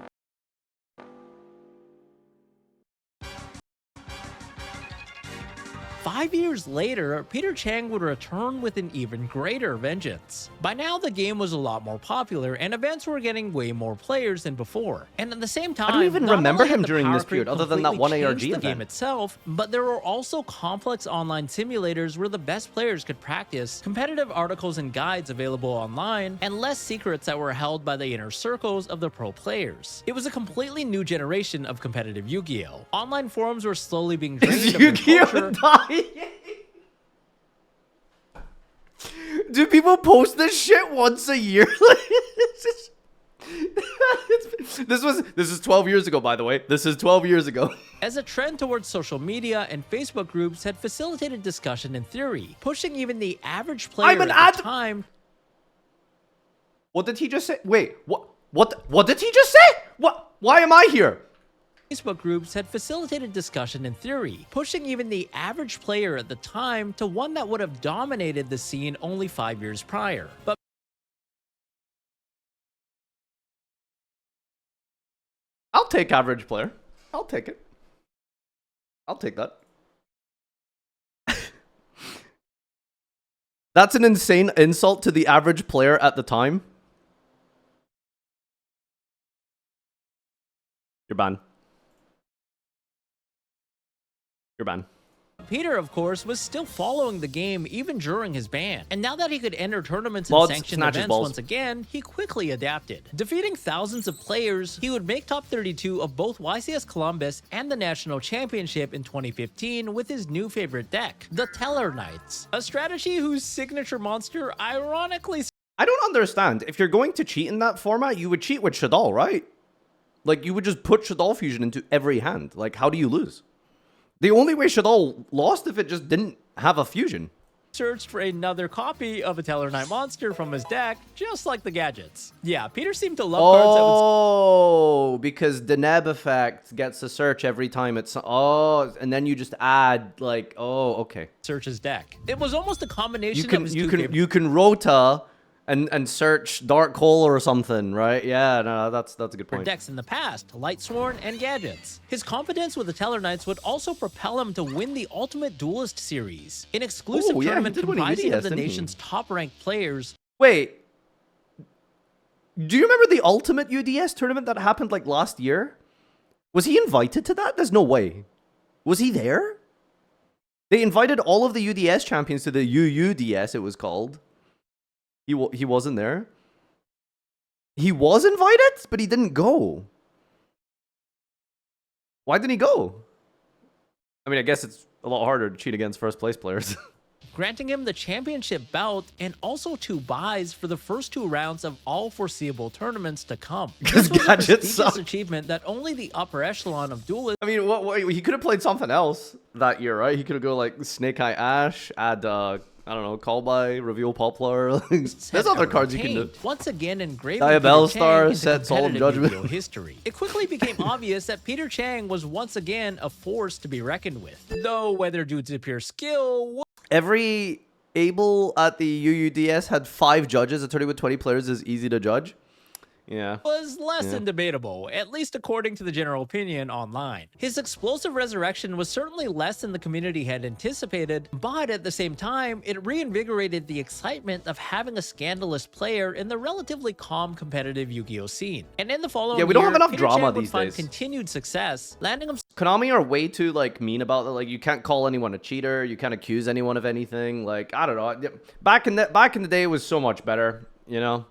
5 years later, Peter Chang would return with an even greater vengeance. By now, the game was a lot more popular, and events were getting way more players than before. And at the same time, I don't even not remember only had him the during power this period, creep other than that completely one ARG changed the event. game itself, but there were also complex online simulators where the best players could practice, competitive articles and guides available online, and less secrets that were held by the inner circles of the pro players. It was a completely new generation of competitive Yu-Gi-Oh! Online forums were slowly being drained of their culture. dying? Do people post this shit once a year? This is 12 years ago, by the way. This is 12 years ago. As a trend towards social media and Facebook groups had facilitated discussion and theory, pushing even the average player at the time. What did he just say? Wait, what did he just say? Why am I here? Facebook groups had facilitated discussion and theory, pushing even the average player at the time to one that would have dominated the scene only 5 years prior. But I'll take average player. I'll take it. I'll take that. That's an insane insult to the average player at the time. You're banned. You're banned. Peter, of course, was still following the game even during his ban. And now that he could enter tournaments and Mods, sanctioned snatch his events balls. once again, he quickly adapted. Defeating thousands of players, he would make top 32 of both YCS Columbus and the National Championship in 2015 with his new favorite deck, the Teller Knights, a strategy whose signature monster ironically I don't understand. If you're going to cheat in that format, you would cheat with Shadal, right? Like, you would just put Shadal fusion into every hand. Like, how do you lose? The only way Shadal lost if it just didn't have a fusion. searched for another copy of a Teller Knight monster from his deck, just like the gadgets. Yeah, Peter seemed to love cards that would Oh, because the Neb effect gets a search every time it's... Oh, and then you just add, like... Oh, okay. search his deck. It was almost a combination of his You can rota and search Dark Hole or something, right? Yeah, no, that's a good point. decks in the past, Lightsworn and Gadgets. His confidence with the Teller Knights would also propel him to win the Ultimate Duelist series, an exclusive Oh, yeah, he tournament did win a comprising of UDS, the didn't he? nation's top-ranked players. Wait. Do you remember the Ultimate UDS tournament that happened like last year? Was he invited to that? There's no way. Was he there? They invited all of the UDS champions to the UUDS, it was called. He wasn't there. He was invited, but he didn't go. Why didn't he go? I mean, I guess it's a lot harder to cheat against first place players. Granting him the championship belt and also 2 buys for the first 2 rounds of all foreseeable tournaments to come. Because This was a Gadgets prestigious suck. achievement that only the upper echelon of duelists I mean, what he could have played something else that year, right? He could have go like Snake Eye Ash, add I don't know, Call by, Reveal Poplar. There's had other ever cards you can do. obtained. Once again engraving Diabell Peter Chang Star, into set Solemn competitive Judgment. Yu-Gi-Oh history. It quickly became obvious that Peter Chang was once again a force to be reckoned with. Though whether due to pure skill Every Able at the UUDS had 5 judges. A tournament with 20 players is easy to judge. Yeah. was less than debatable, at least according to the general opinion online. His explosive resurrection was certainly less than the community had anticipated, but at the same time, it reinvigorated the excitement of having a scandalous player in the relatively calm competitive Yu-Gi-Oh scene. And in the following Yeah, we don't year, have enough Peter drama Chang would these find days. continued success, landing himself Konami are way too like mean about it. Like you can't call anyone a cheater. You can't accuse anyone of anything. Like I don't know. Back in the day, it was so much better. You know.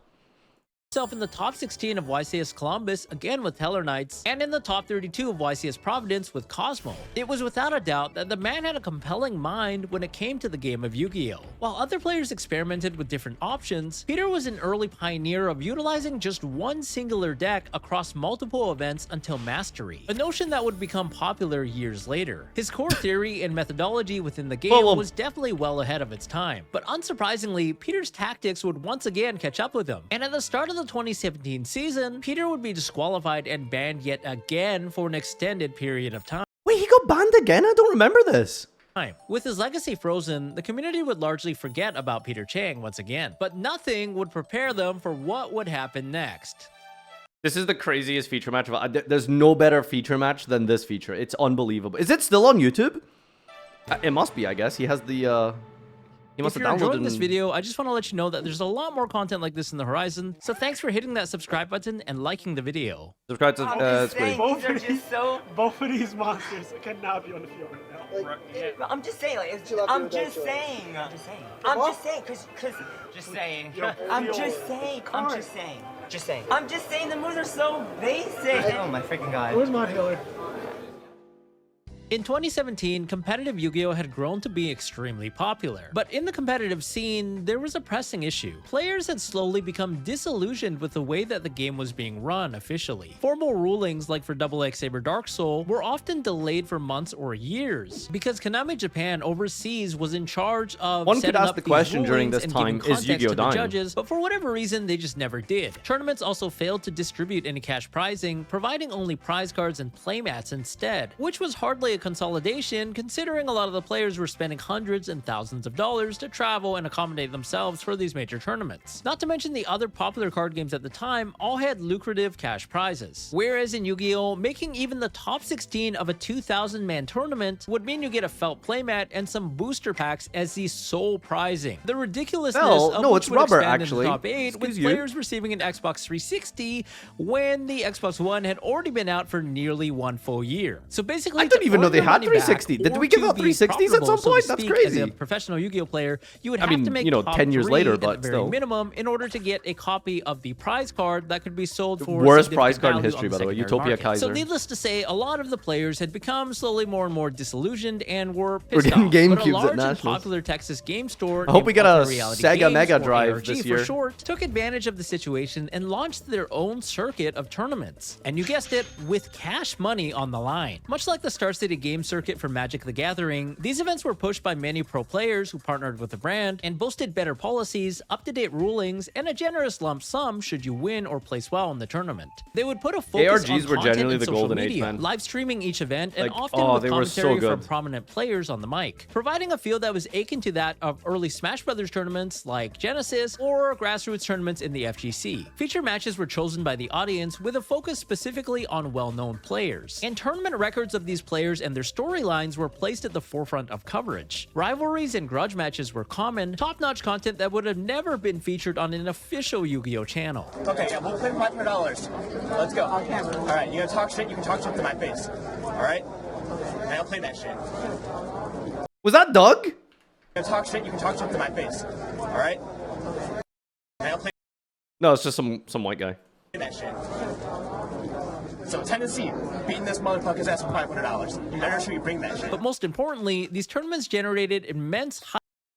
in the top 16 of YCS Columbus, again with Teller Knights, and in the top 32 of YCS Providence with Cosmo. It was without a doubt that the man had a compelling mind when it came to the game of Yu-Gi-Oh! While other players experimented with different options, Peter was an early pioneer of utilizing just one singular deck across multiple events until mastery, a notion that would become popular years later. His core theory and methodology within the game Well, was definitely well ahead of its time, but unsurprisingly, Peter's tactics would once again catch up with him, and at the start of the 2017 season, Peter would be disqualified and banned yet again for an extended period of time. Wait, he got banned again? I don't remember this. With his legacy frozen, the community would largely forget about Peter Chang once again, but nothing would prepare them for what would happen next. This is the craziest feature match. There's no better feature match than this feature. It's unbelievable. Is it still on YouTube? It must be, I guess. He has the... He must If have you're downloaded enjoying this and- video, I just want to let you know that there's a lot more content like this in the horizon, so thanks for hitting that subscribe button and liking the video. Subscribe to... I'm just Squid. saying, these are just so. Both of these monsters cannot be on the field right now. Like, I'm just saying, like, Chill out I'm with just that, saying. I'm just saying. Come I'm on. just saying, cause. Just saying. Yo, I'm yo, just saying. come I'm on. just saying. Just saying. I'm just saying the moves are so basic. Oh my freaking god. Where's my healer? In 2017, competitive Yu-Gi-Oh! Had grown to be extremely popular, but in the competitive scene, there was a pressing issue. Players had slowly become disillusioned with the way that the game was being run officially. Formal rulings like for XX Saber Dark Soul were often delayed for months or years, because Konami Japan overseas was in charge of One could setting ask up the these question during rulings this and giving time, is context Yu-Gi-Oh! to the dying? judges, but for whatever reason, they just never did. Tournaments also failed to distribute any cash prizing, providing only prize cards and playmats instead, which was hardly a consolidation considering a lot of the players were spending hundreds and thousands of dollars to travel and accommodate themselves for these major tournaments. Not to mention the other popular card games at the time all had lucrative cash prizes. Whereas in Yu-Gi-Oh!, making even the top 16 of a 2,000-man tournament would mean you get a felt playmat and some booster packs as the sole prizing. The ridiculousness Well, of no, which it's would rubber, expand into actually. the top 8 with Excuse you. players receiving an Xbox 360 when the Xbox One had already been out for nearly one full year. So basically, I didn't to even know earn they your had money back 360. Did or we give to out be 360s at some profitable, so to point? That's speak, crazy. As a professional Yu-Gi-Oh player, you would I have mean, to make you know, top 10 years 3 later, at the but very still. minimum in order to get a copy of the prize card that could be sold for Worst significant prize card in value history, on by the way. secondary Utopia market. Kaiser. So needless to say, a lot of the players had become slowly more and more disillusioned and were We're pissed getting off. GameCubes But at a large and Nationals. popular Texas game store I hope named we get a Ultra Reality Sega Games, Mega or Drive ARG this for year. short, took advantage of the situation and launched their own circuit of tournaments. And you guessed it, with cash money on the line. Much like the Star City dedicated game circuit for Magic the Gathering, these events were pushed by many pro players who partnered with the brand and boasted better policies, up-to-date rulings, and a generous lump sum should you win or place well in the tournament. They would put a focus ARGs on were content genuinely and the social golden age, media, man. live streaming each event, and Like, often oh, with they were so commentary from good. prominent players on the mic, providing a feel that was akin to that of early Smash Brothers tournaments like Genesis or grassroots tournaments in the FGC. Feature matches were chosen by the audience with a focus specifically on well-known players, and tournament records of these players and their storylines were placed at the forefront of coverage. Rivalries and grudge matches were common, top-notch content that would have never been featured on an official Yu-Gi-Oh channel. Okay, yeah, we'll play for $500. Let's go. All right, you gonna talk shit? You can talk shit to my face. All right, and I'll play that shit. Was that Doug? You gonna talk shit? You can talk shit to my face. All right, and I'll play No, it's just some white guy. that shit. So Tennessee beating this motherfucker's ass for $500. You better sure you bring that shit. But most importantly, these tournaments generated immense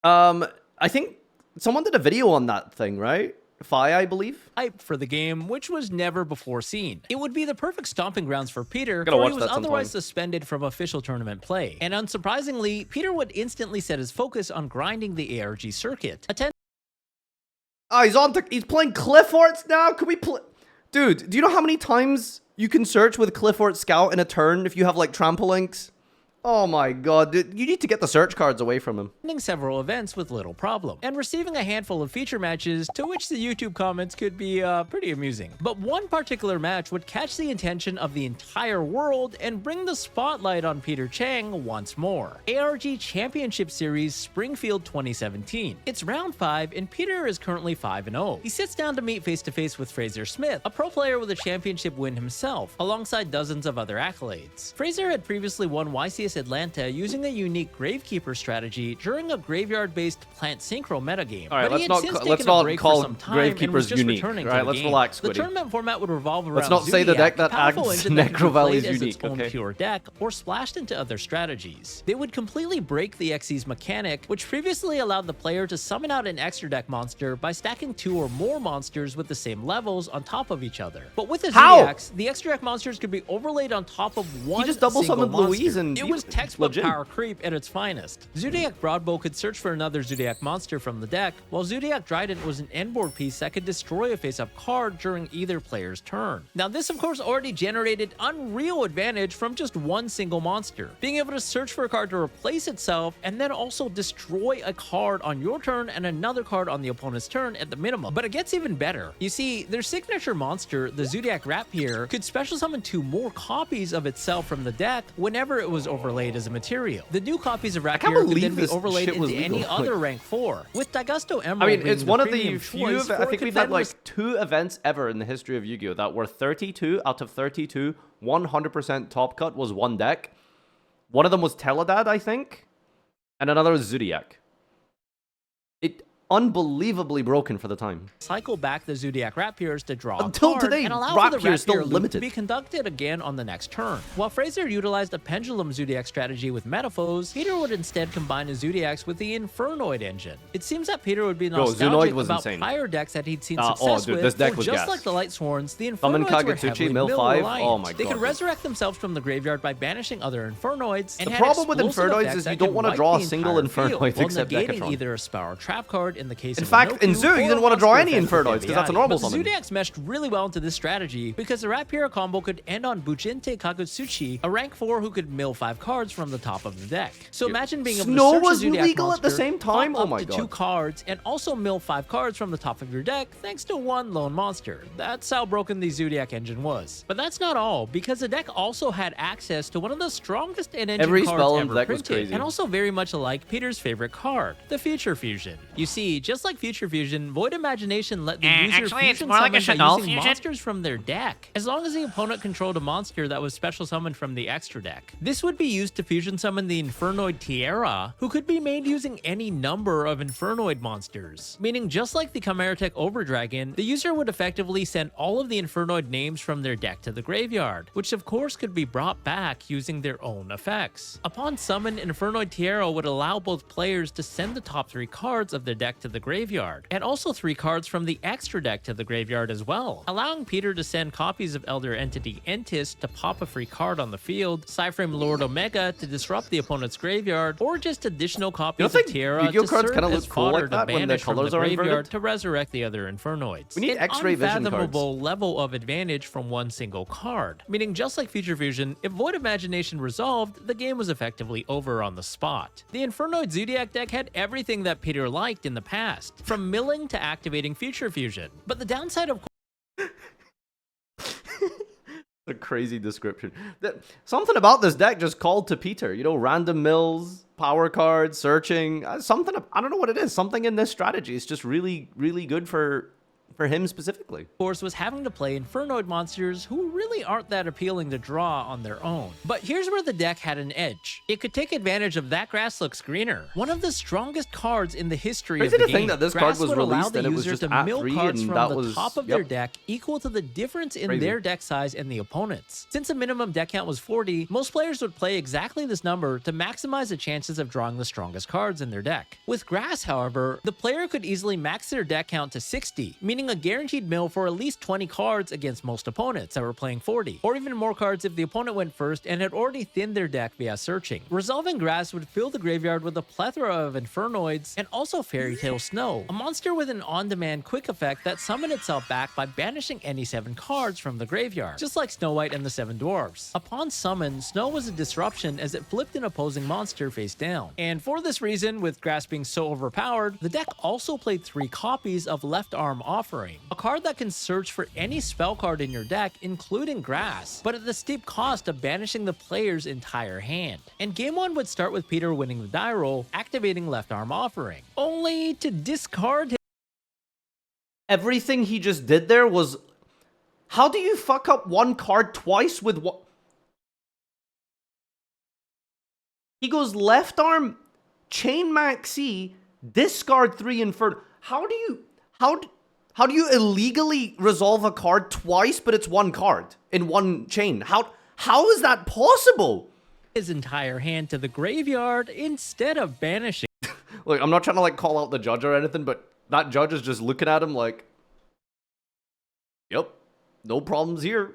I think someone did a video on that thing, right? Fi, I believe. hype for the game, which was never before seen. It would be the perfect stomping grounds for Peter, Gotta for watch he was that sometime. otherwise suspended from official tournament play. And unsurprisingly, Peter would instantly set his focus on grinding the ARG circuit. Oh, he's playing Clifford's now? Can we play? Dude, do you know how many times you can search with Clifford Scout in a turn if you have like trampolinks? Oh my god, dude, you need to get the search cards away from him. Attending several events with little problem, and receiving a handful of feature matches to which the YouTube comments could be pretty amusing. But one particular match would catch the attention of the entire world and bring the spotlight on Peter Chang once more. ARG Championship Series Springfield 2017. It's round 5 and Peter is currently 5-0. He sits down to meet face-to-face with Fraser Smith, a pro player with a championship win himself, alongside dozens of other accolades. Fraser had previously won YCS Atlanta using a unique Gravekeeper strategy during a graveyard-based plant synchro metagame. All right, But he let's had not since let's taken a not break call for some time and was Gravekeepers just unique. returning All to right, the let's game. relax, The Squiddy. tournament format would revolve around Let's not say the Zodiac, deck that a powerful acts engine that could be Necro Valley played is as unique, its own okay? pure deck or splashed into other strategies. They would completely break the Xyz mechanic, which previously allowed the player to summon out an extra deck monster by stacking 2 or more monsters with the same levels on top of each other. But with the How? Zodiacs, the extra deck monsters could be overlaid on top of one just double single summoned monster. Louise and it he was was textbook legit. power creep at its finest. Zodiac Broadbow could search for another Zodiac monster from the deck, while Zodiac Trident was an endboard piece that could destroy a face-up card during either player's turn. Now this of course already generated unreal advantage from just one single monster, being able to search for a card to replace itself and then also destroy a card on your turn and another card on the opponent's turn at the minimum. But it gets even better. You see, their signature monster, the Zodiac Rapier, could special summon 2 more copies of itself from the deck whenever it was overlaid as a material. The new copies of Rapier could believe then be this overlaid shit was into any legal. other rank 4, with Daigusto Emerald I mean, being it's one of the premium few. choice, I or it think could we've had then like 2 events ever in the history of Yu-Gi-Oh that were 32 out of 32, 100% top cut was one deck. One of them was Teledad, I think, and another was Zodiac. It unbelievably broken for the time. cycle back the Zodiac Rapiers to draw Until a card today, and allow for the Rapier is still Rapier loop limited. to be conducted again on the next turn. While Fraser utilized a pendulum Zodiac strategy with Metaphors, Peter would instead combine his Zodiacs with the Infernoid engine. It seems that Peter would be Bro, nostalgic Zoonoid was about insane. prior decks that he'd seen Oh, success dude, with, this deck for was just gas. like the Light Sworns, the Summon Infernoids were Kagetsuchi, heavily Mill mill 5. reliant. Oh my They could God. resurrect themselves from the graveyard by banishing other Infernoids. And The had problem with explosive Infernoids effects is that you don't could wanna wipe draw the a single entire field, Infernoid while except negating Decatron. either a spell or trap card in the case In of fact, in Minoku, Zoo, you or didn't want to draw monster any effect with Infernoids because that's a Aviati. normal But the summon. Zodiacs meshed really well into this strategy because the Rapier combo could end on Bujinte Kagutsuchi, a rank 4 who could mill 5 cards from the top of the deck. So imagine being able Snow to search was a Zodiac legal at the monster, same time? pop Oh up my to God. 2 cards, and also mill 5 cards from the top of your deck thanks to one lone monster. That's how broken the Zodiac engine was. But that's not all, because the deck also had access to one of the strongest in-engine Every cards spell in the ever deck was printed, crazy. and also very much like Peter's favorite card, the Future Fusion. You see, just like Future Fusion, Void Imagination let the user actually, it's fusion more like a summon by Chanel using fusion. monsters from their deck, as long as the opponent controlled a monster that was special summoned from the extra deck. This would be used to fusion summon the Infernoid Tierra, who could be made using any number of Infernoid monsters. Meaning, just like the Chimeratech Overdragon, the user would effectively send all of the Infernoid names from their deck to the graveyard, which of course could be brought back using their own effects. Upon summon, Infernoid Tierra would allow both players to send the top 3 cards of their deck deck to the graveyard, and also 3 cards from the extra deck to the graveyard as well, allowing Peter to send copies of Elder Entity Entis to pop a free card on the field, Cyframe Lord Omega to disrupt the opponent's graveyard, or just additional copies of Tierra Yu-Gi-Oh to cards serve kinda as look cool fodder like that to when the banish from the colors are graveyard inverted? to resurrect the other Infernoids. We need An X-ray vision cards. unfathomable level of advantage from one single card, meaning just like Future Fusion, if Void Imagination resolved, the game was effectively over on the spot. The Infernoid Zodiac deck had everything that Peter liked in the past, from milling to activating Future Fusion. But the downside, of A crazy description. Something about this deck just called to Peter. You know, random mills, power cards, searching. Something, I don't know what it is. Something in this strategy is just really, really good for him specifically. course, was having to play Infernoid monsters who really aren't that appealing to draw on their own. But here's where the deck had an edge. It could take advantage of That Grass Looks Greener, one of the strongest cards in the history of the game. Crazy to think that this card was would allow released the and it was user just to at mill 3 cards and from that the was... top of their deck equal to the difference in Crazy. their deck size and the opponent's. Since the minimum deck count was 40, most players would play exactly this number to maximize the chances of drawing the strongest cards in their deck. With Grass, however, the player could easily max their deck count to 60, meaning a guaranteed mill for at least 20 cards against most opponents that were playing 40, or even more cards if the opponent went first and had already thinned their deck via searching. Resolving Grass would fill the graveyard with a plethora of Infernoids and also Fairy Tale Snow, a monster with an on-demand quick effect that summoned itself back by banishing any 7 cards from the graveyard, just like Snow White and the 7 Dwarfs. Upon summon, Snow was a disruption as it flipped an opposing monster face down. And for this reason, with Grass being so overpowered, the deck also played 3 copies of Left Arm Offering, a card that can search for any spell card in your deck, including Grass, but at the steep cost of banishing the player's entire hand. And game 1 would start with Peter winning the die roll, activating Left Arm Offering, only to discard his... Everything he just did there was... How do you fuck up one card twice with what? He goes left arm, chain maxi, discard 3 Inferno. How do you illegally resolve a card twice, but it's one card in one chain? How is that possible? his entire hand to the graveyard instead of banishing. Look, I'm not trying to like call out the judge or anything, but that judge is just looking at him like, yep, no problems here.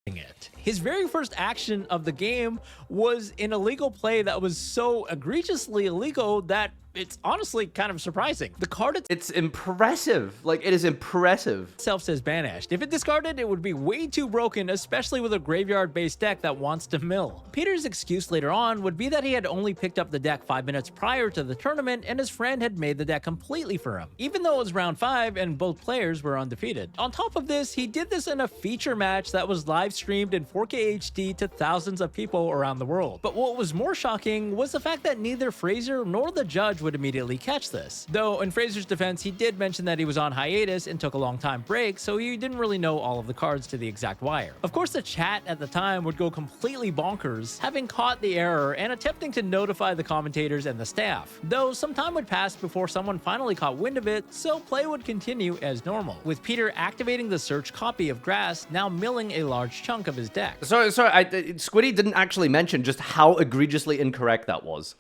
It. His very first action of the game was an illegal play that was so egregiously illegal that it's honestly kind of surprising. The card It's impressive. Like, it is impressive. itself says banished. If it discarded, it would be way too broken, especially with a graveyard-based deck that wants to mill. Peter's excuse later on would be that he had only picked up the deck 5 minutes prior to the tournament and his friend had made the deck completely for him, even though it was round 5 and both players were undefeated. On top of this, he did this in a feature match that was live streamed in 4K HD to thousands of people around the world. But what was more shocking was the fact that neither Fraser nor the judge would immediately catch this. Though in Fraser's defense, he did mention that he was on hiatus and took a long time break, so he didn't really know all of the cards to the exact wire. Of course, the chat at the time would go completely bonkers, having caught the error and attempting to notify the commentators and the staff. Though some time would pass before someone finally caught wind of it, so play would continue as normal, with Peter activating the search copy of Grass, now milling a large chunk of his deck. Sorry, Squiddy didn't actually mention just how egregiously incorrect that was.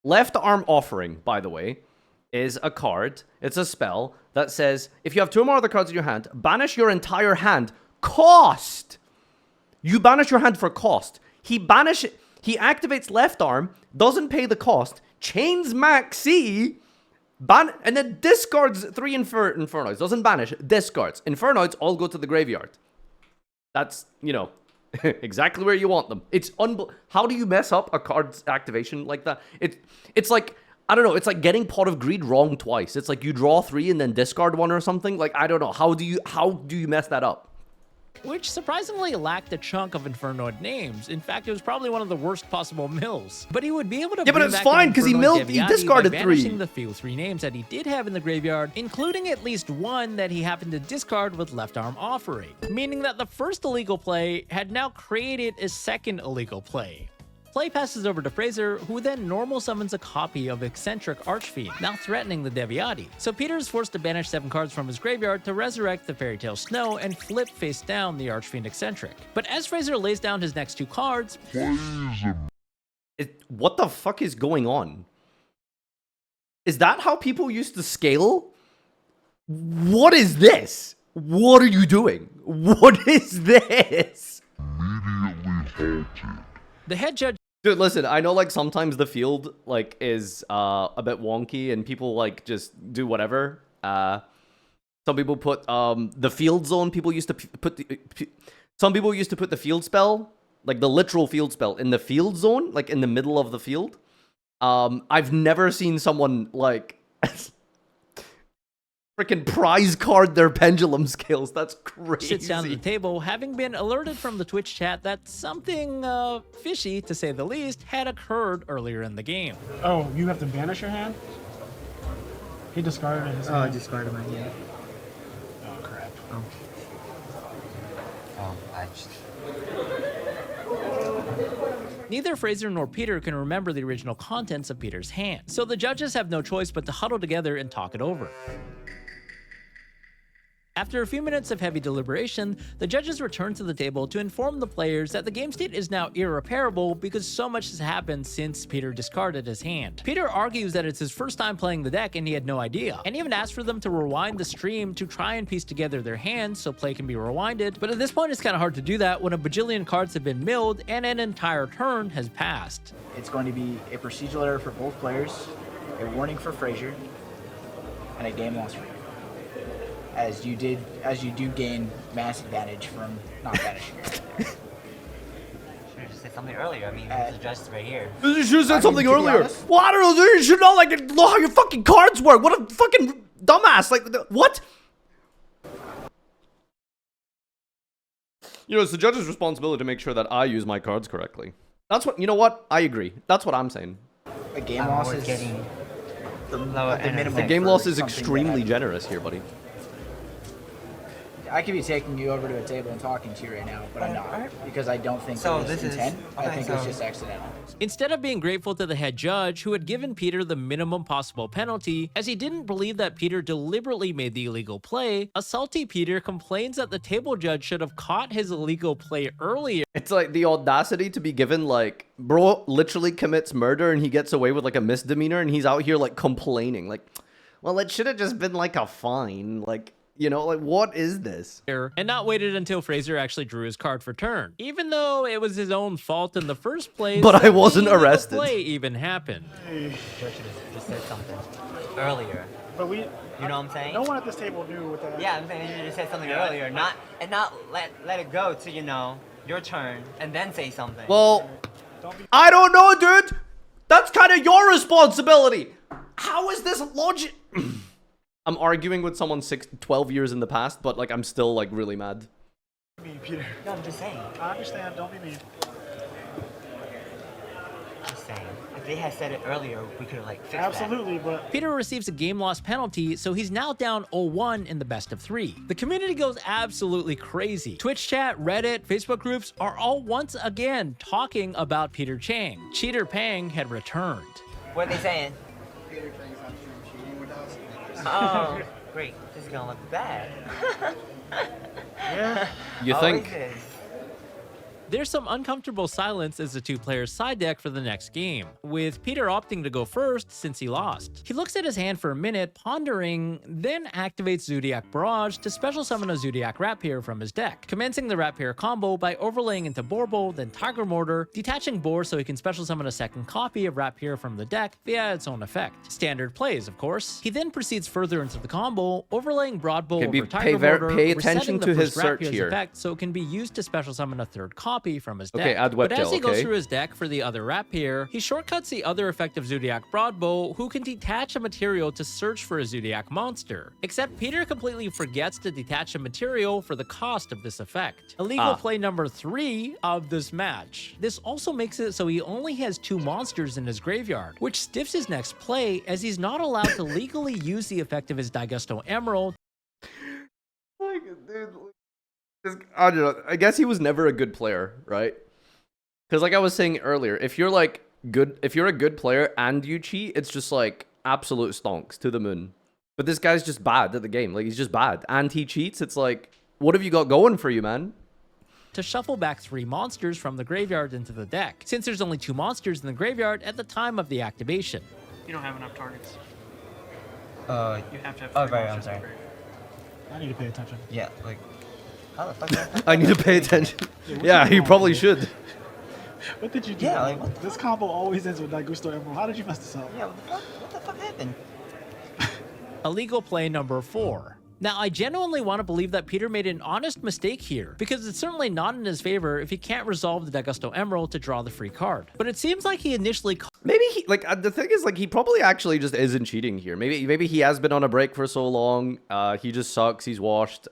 Left Arm Offering, by the way, is a card. It's a spell that says, if you have 2 or more other cards in your hand, banish your entire hand. Cost! You banish your hand for cost. He activates Left Arm, doesn't pay the cost, chains Maxi, and then discards 3 Infernoids. Doesn't banish, discards. Infernoids all go to the graveyard. That's, you know, exactly where you want them. It's how do you mess up a card's activation like that? It's like, I don't know, it's like getting Pot of Greed wrong twice. It's like you draw 3 and then discard 1 or something. Like, I don't know. How do you mess that up? Which surprisingly lacked a chunk of Infernoid names. In fact, it was probably one of the worst possible mills. But he would be able to but it's fine because he discarded 3. Banishing the few 3 names that he did have in the graveyard, including at least 1 that he happened to discard with Left Arm Offering, meaning that the first illegal play had now created a second illegal play. Play passes over to Fraser, who then normal summons a copy of Eccentric Archfiend, now threatening the Deviati. So Peter is forced to banish 7 cards from his graveyard to resurrect the Fairy Tale Snow and flip face down the Archfiend Eccentric. But as Fraser lays down his next 2 cards, What the fuck is going on? Is that how people used to scale? What is this? What are you doing? What is this? The head judge Dude, listen, I know like sometimes the field like is a bit wonky and people like just do whatever. Some people put the field zone. People used to put some people used to put the field spell, like the literal field spell, in the field zone, like in the middle of the field. I've never seen someone like freaking prize card their pendulum skills. That's crazy. sits down at the table, having been alerted from the Twitch chat that something fishy, to say the least, had occurred earlier in the game. Oh, you have to banish your hand? He discarded his hand. Oh, I discarded mine, yeah. Oh, crap. Oh, I just... Neither Fraser nor Peter can remember the original contents of Peter's hand, so the judges have no choice but to huddle together and talk it over. After a few minutes of heavy deliberation, the judges return to the table to inform the players that the game state is now irreparable because so much has happened since Peter discarded his hand. Peter argues that it's his first time playing the deck and he had no idea, and even asked for them to rewind the stream to try and piece together their hands so play can be rewinded, but at this point it's kind of hard to do that when a bajillion cards have been milled and an entire turn has passed. It's going to be a procedural error for both players, a warning for Frazier, and a game loss for you. As you do gain mass advantage from not banishing. Should have just said something earlier. I mean, there's a judge right here. You should have said something earlier. honest- Well, I don't know, dude. You should know, like, know how your fucking cards work. What a fucking dumbass. Like, what? You know, it's the judge's responsibility to make sure that I use my cards correctly. That's what, you know what? I agree. That's what I'm saying. A game loss is getting the lower minimum. The game for loss is something extremely that generous here, buddy. I could be taking you over to a table and talking to you right now, but I'm not, because I don't think So it was this is- intent. I okay, think it was so- just accidental. Instead of being grateful to the head judge, who had given Peter the minimum possible penalty, as he didn't believe that Peter deliberately made the illegal play, a salty Peter complains that the table judge should have caught his illegal play earlier. It's like the audacity to be given, like, bro literally commits murder and he gets away with like a misdemeanor and he's out here like complaining. Like, well, it should have just been like a fine. Like, you know, like, what is this? And not waited until Fraser actually drew his card for turn, even though it was his own fault in the first place. But I that the wasn't illegal arrested. Play even happened. Judge should have just said something earlier. But we... You know what I'm saying? No one at this table knew what that... Yeah, I'm saying you should have said something earlier, not let it go to, you know, your turn and then say something. Well, I don't know, dude. That's kind of your responsibility. How is this logic? I'm arguing with someone 12 years in the past, but like I'm still like really mad. Me, Peter. No, I'm just saying. I understand. Don't be mean. Just saying. If they had said it earlier, we could have like fixed Absolutely, but... Peter receives a game loss penalty, so he's now down 0-1 in the best of 3. The community goes absolutely crazy. Twitch chat, Reddit, Facebook groups are all once again talking about Peter Chang. Cheater Pang had returned. that. What are they saying? Peter Chang's on stream cheating with us. Oh, great. This is gonna look bad. Yeah. You Always think? is. There's some uncomfortable silence as the two players side deck for the next game, with Peter opting to go first since he lost. He looks at his hand for a minute, pondering, then activates Zodiac Barrage to special summon a Zodiac Rapier from his deck, commencing the Rapier combo by overlaying into Borbo, then Tiger Mortar, detaching Bor so he can special summon a second copy of Rapier from the deck via its own effect. Standard plays, of course. He then proceeds further into the combo, overlaying Broadbow Okay, over Tiger Mortar, pay resetting attention the to his first search Rapier's here. effect so it can be used to special summon a third copy from his deck. Okay, add But as Webtail, he goes okay. through his deck for the other Rapier, he shortcuts the other effect of Zodiac Broadbow, who can detach a material to search for a Zodiac monster. Except Peter completely forgets to detach a material for the cost of this effect. Illegal play number 3 of this match. This also makes it so he only has 2 monsters in his graveyard, which stiffs his next play as he's not allowed to legally use the effect of his Daigusto Emerald. Like, dude, I don't know. I guess he was never a good player, right? Because like I was saying earlier, if you're like good, if you're a good player and you cheat, it's just like absolute stonks to the moon. But this guy's just bad at the game. Like, he's just bad, and he cheats. It's like, what have you got going for you, man? To shuffle back 3 monsters from the graveyard into the deck, since there's only 2 monsters in the graveyard at the time of the activation. You don't have enough targets. You have to have Oh, three right, I'm monsters sorry. upgrade. I need to pay attention. Yeah, like, how the fuck did I I need to pay attention. what Yeah, you you want, probably dude? should. What did you do? Yeah, like, what the This combo always ends with that Gusto Emerald. How did you mess this up? Yeah, what the fuck happened? Illegal play number 4. Now, I genuinely want to believe that Peter made an honest mistake here, because it's certainly not in his favor if he can't resolve the Dagusto Emerald to draw the free card. But it seems like he initially Maybe he, like, the thing is, like, he probably actually just isn't cheating here. Maybe he has been on a break for so long. He just sucks. He's washed.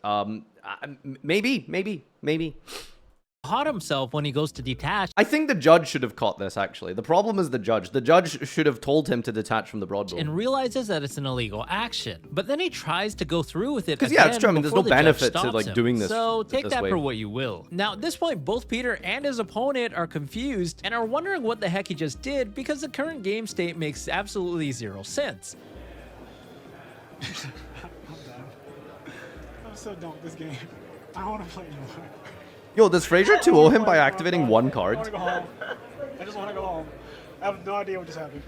Maybe. caught himself when he goes to detach. I think the judge should have caught this, actually. The problem is the judge. The judge should have told him to detach from the broadbow. And realizes that it's an illegal action. But then he tries to go through with it Because, again yeah, it's true. I mean, there's before no the judge benefit to, stops like, him. doing this So take this that way. for what you will. Now, at this point, both Peter and his opponent are confused and are wondering what the heck he just did because the current game state makes absolutely zero sense. I'm done. I'm so done with this game. I don't want to play anymore. Yo, does Frazier 2-0 him by activating one I card? want to go home. I just want to go home. I have no idea what just happened.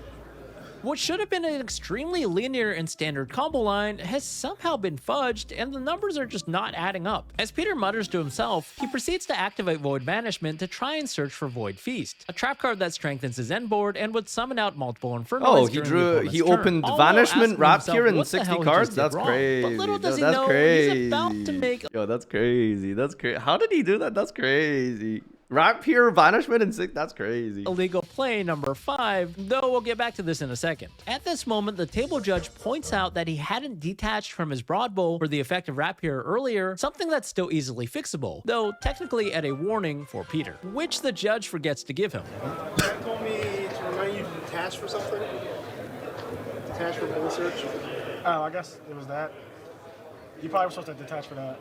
What should have been an extremely linear and standard combo line has somehow been fudged, and the numbers are just not adding up. As Peter mutters to himself, he proceeds to activate Void Banishment to try and search for Void Feast, a trap card that strengthens his end board and would summon out multiple Infernoids. Oh, he during the drew. opponent's He turn. opened Although Vanishment, asking himself Rapture, and what the 60 hell he cards. just did That's wrong. crazy. But little does he That's know crazy. he's about to make Yo, that's crazy. That's crazy. How did he do that? That's crazy. Rapture, Vanishment, and 6. That's crazy. illegal play number 5, though we'll get back to this in a second. At this moment, the table judge points out that he hadn't detached from his broad bow for the effect of Rapier earlier, something that's still easily fixable, though technically at a warning for Peter, which the judge forgets to give him. That told me to remind you to detach for something. Detach for bull search. Oh, I guess it was that. You probably were supposed to detach for that.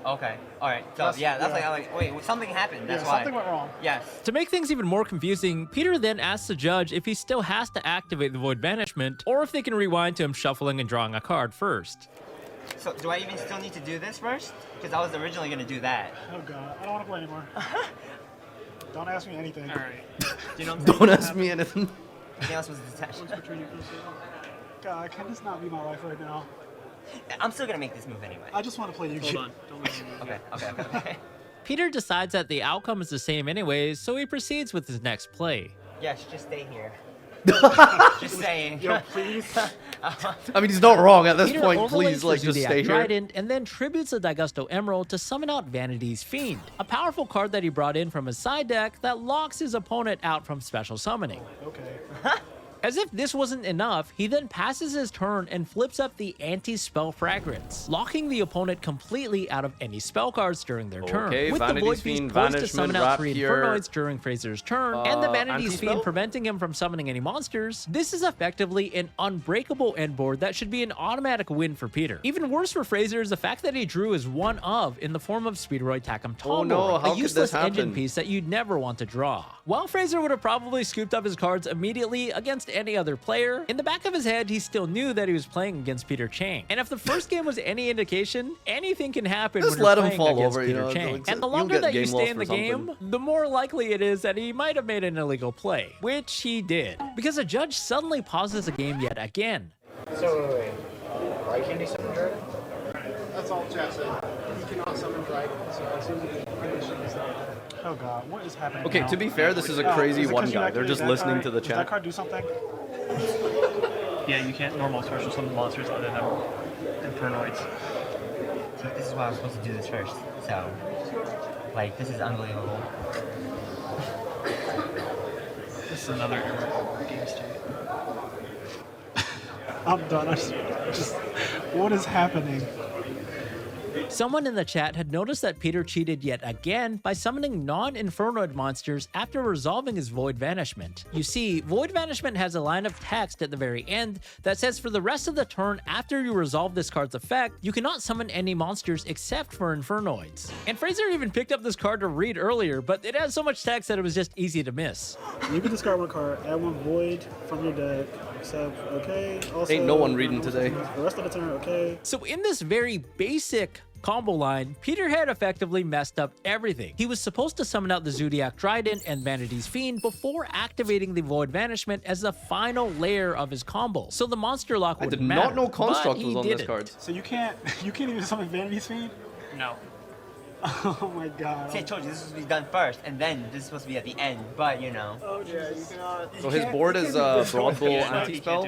Okay, alright. So, That's- yeah, that's yeah. like, wait, something happened. That's Yeah, why. something went wrong. Yes. To make things even more confusing, Peter then asks the judge if he still has to activate the Void Banishment, or if they can rewind to him shuffling and drawing a card first. So, do I even still need to do this first? Because I was originally going to do that. Oh god, I don't want to play anymore. Don't ask me anything. All right. Do you know what I'm saying? Don't ask me anything. Anything else was detached. God, can this not be my life right now? I'm still going to make this move anyway. I just want to play you. Hold on. Don't leave me. Okay. Peter decides that the outcome is the same anyways, so he proceeds with his next play. Yes, just stay here. Just saying. Yo, please. I mean, he's not wrong at this Peter point. overlays Please, like, the just Zodiac stay here. Trident and then tributes the Dagusto Emerald to summon out Vanity's Fiend, a powerful card that he brought in from his side deck that locks his opponent out from special summoning. Okay. As if this wasn't enough, he then passes his turn and flips up the Anti-Spell Fragrance, locking the opponent completely out of any spell cards during their turn. Okay, With the Vanity's Void Feast Fiend, poised to Banishment, summon out 3 Rapier, Infernoids during Fraser's turn, and the Vanity's Anti-Spell? Fiend preventing him from summoning any monsters, this is effectively an unbreakable end board that should be an automatic win for Peter. Even worse for Fraser is the fact that he drew his one of in the form of Speedroid Takum Oh no, how a could useless this engine happen? piece that you'd never want to draw. While Fraser would have probably scooped up his cards immediately against any other player, in the back of his head, he still knew that he was playing against Peter Chang. And if the first game was any indication, anything can happen Just when let you're him playing fall against over, you Peter know, Chang. like, And the you'll longer get that you game stay loss in the for something. game, the more likely it is that he might have made an illegal play, which he did. Because a judge suddenly pauses the game yet again. So, wait. Why can't he summon Dragon? That's all chat said. You cannot summon dragon, so as soon as the condition is not. Oh god, what is happening Okay, now? to be fair, this is a Oh, crazy is it one 'cause you guy. They're activated just that listening card? to the Does that chat. card do something? Yeah, you can't normal special summon monsters other than Infernoids. See, this is why I was supposed to do this first. So, like, this is unbelievable. This is another game state. I'm done. I just what is happening? Someone in the chat had noticed that Peter cheated yet again by summoning non-Infernoid monsters after resolving his Void Vanishment. You see, Void Vanishment has a line of text at the very end that says for the rest of the turn after you resolve this card's effect, you cannot summon any monsters except for Infernoids. And Fraser even picked up this card to read earlier, but it has so much text that it was just easy to miss. You can discard one card, add one void from your deck, except okay. Also, Ain't no one reading today. For the rest of the turn, okay. So in this very basic combo line, Peter had effectively messed up everything. He was supposed to summon out the Zodiac Trident and Vanity's Fiend before activating the Void Banishment as the final layer of his combo, so the monster lock I wouldn't did matter. not know Construct but he was on this didn't. card. So you can't even summon Vanity's Fiend? No. Oh my god. See, I told you this was supposed to be done first, and then this is supposed to be at the end. But you know. Oh yeah, you cannot. So his board is Broad Bull anti-spell?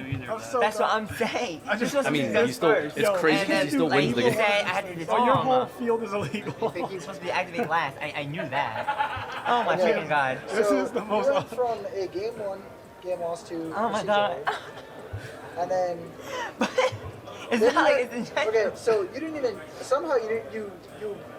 That's what I'm saying. This was supposed to be done you still, first. it's crazy And because he then, still like, wins the people game. say I had to Oh, your whole disarm. field is illegal. Thinking it's supposed to be activated last. I knew that. Oh my freaking god. This is the most. You went from a game loss to. Oh my god. And then. It's not like it's intentional. Okay, so you didn't even somehow you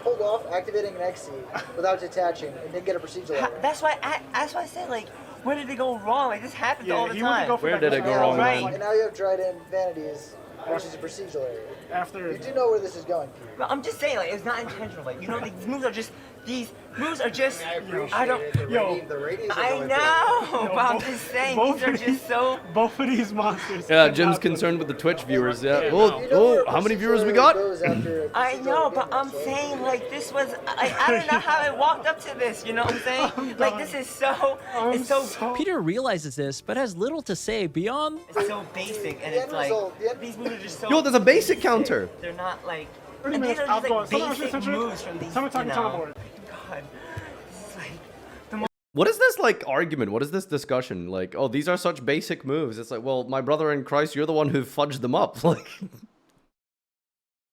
pulled off activating an XC without detaching and didn't get a procedural error. That's why I said, like, where did it go wrong? Like, this happens all the he went to time. go for Where that did it go first wrong, round. Right. And now you have Dryden Vanities versus a procedural error. After. You do know where this is going, Peter. But I'm just saying, like, it's not intentional. Like, you know, these moves are just. I don't. Yo, I know, but I'm just saying, these are just so. Both of these monsters. Yeah, cannot Jim's put- concerned with the Twitch viewers. Yeah. Yeah, Oh, You know where how many procedural viewers we error got? goes after a I procedural know, but game I'm loss, right? saying, like, this was. I don't know how I walked up to this, you know what I'm saying? Like, this is so. It's so. Peter realizes this, but has little to say beyond. It's so basic, and The it's end like. result- the end- These moves are just so. Yo, there's a basic counter. They're not like. 30 And these minutes are just outgoing. like Someone basic actually moves from these. Someone talking you to the know? board. God. This is like. What is this like argument? What is this discussion? Like, oh, these are such basic moves. It's like, well, my brother in Christ, you're the one who fudged them up. Like,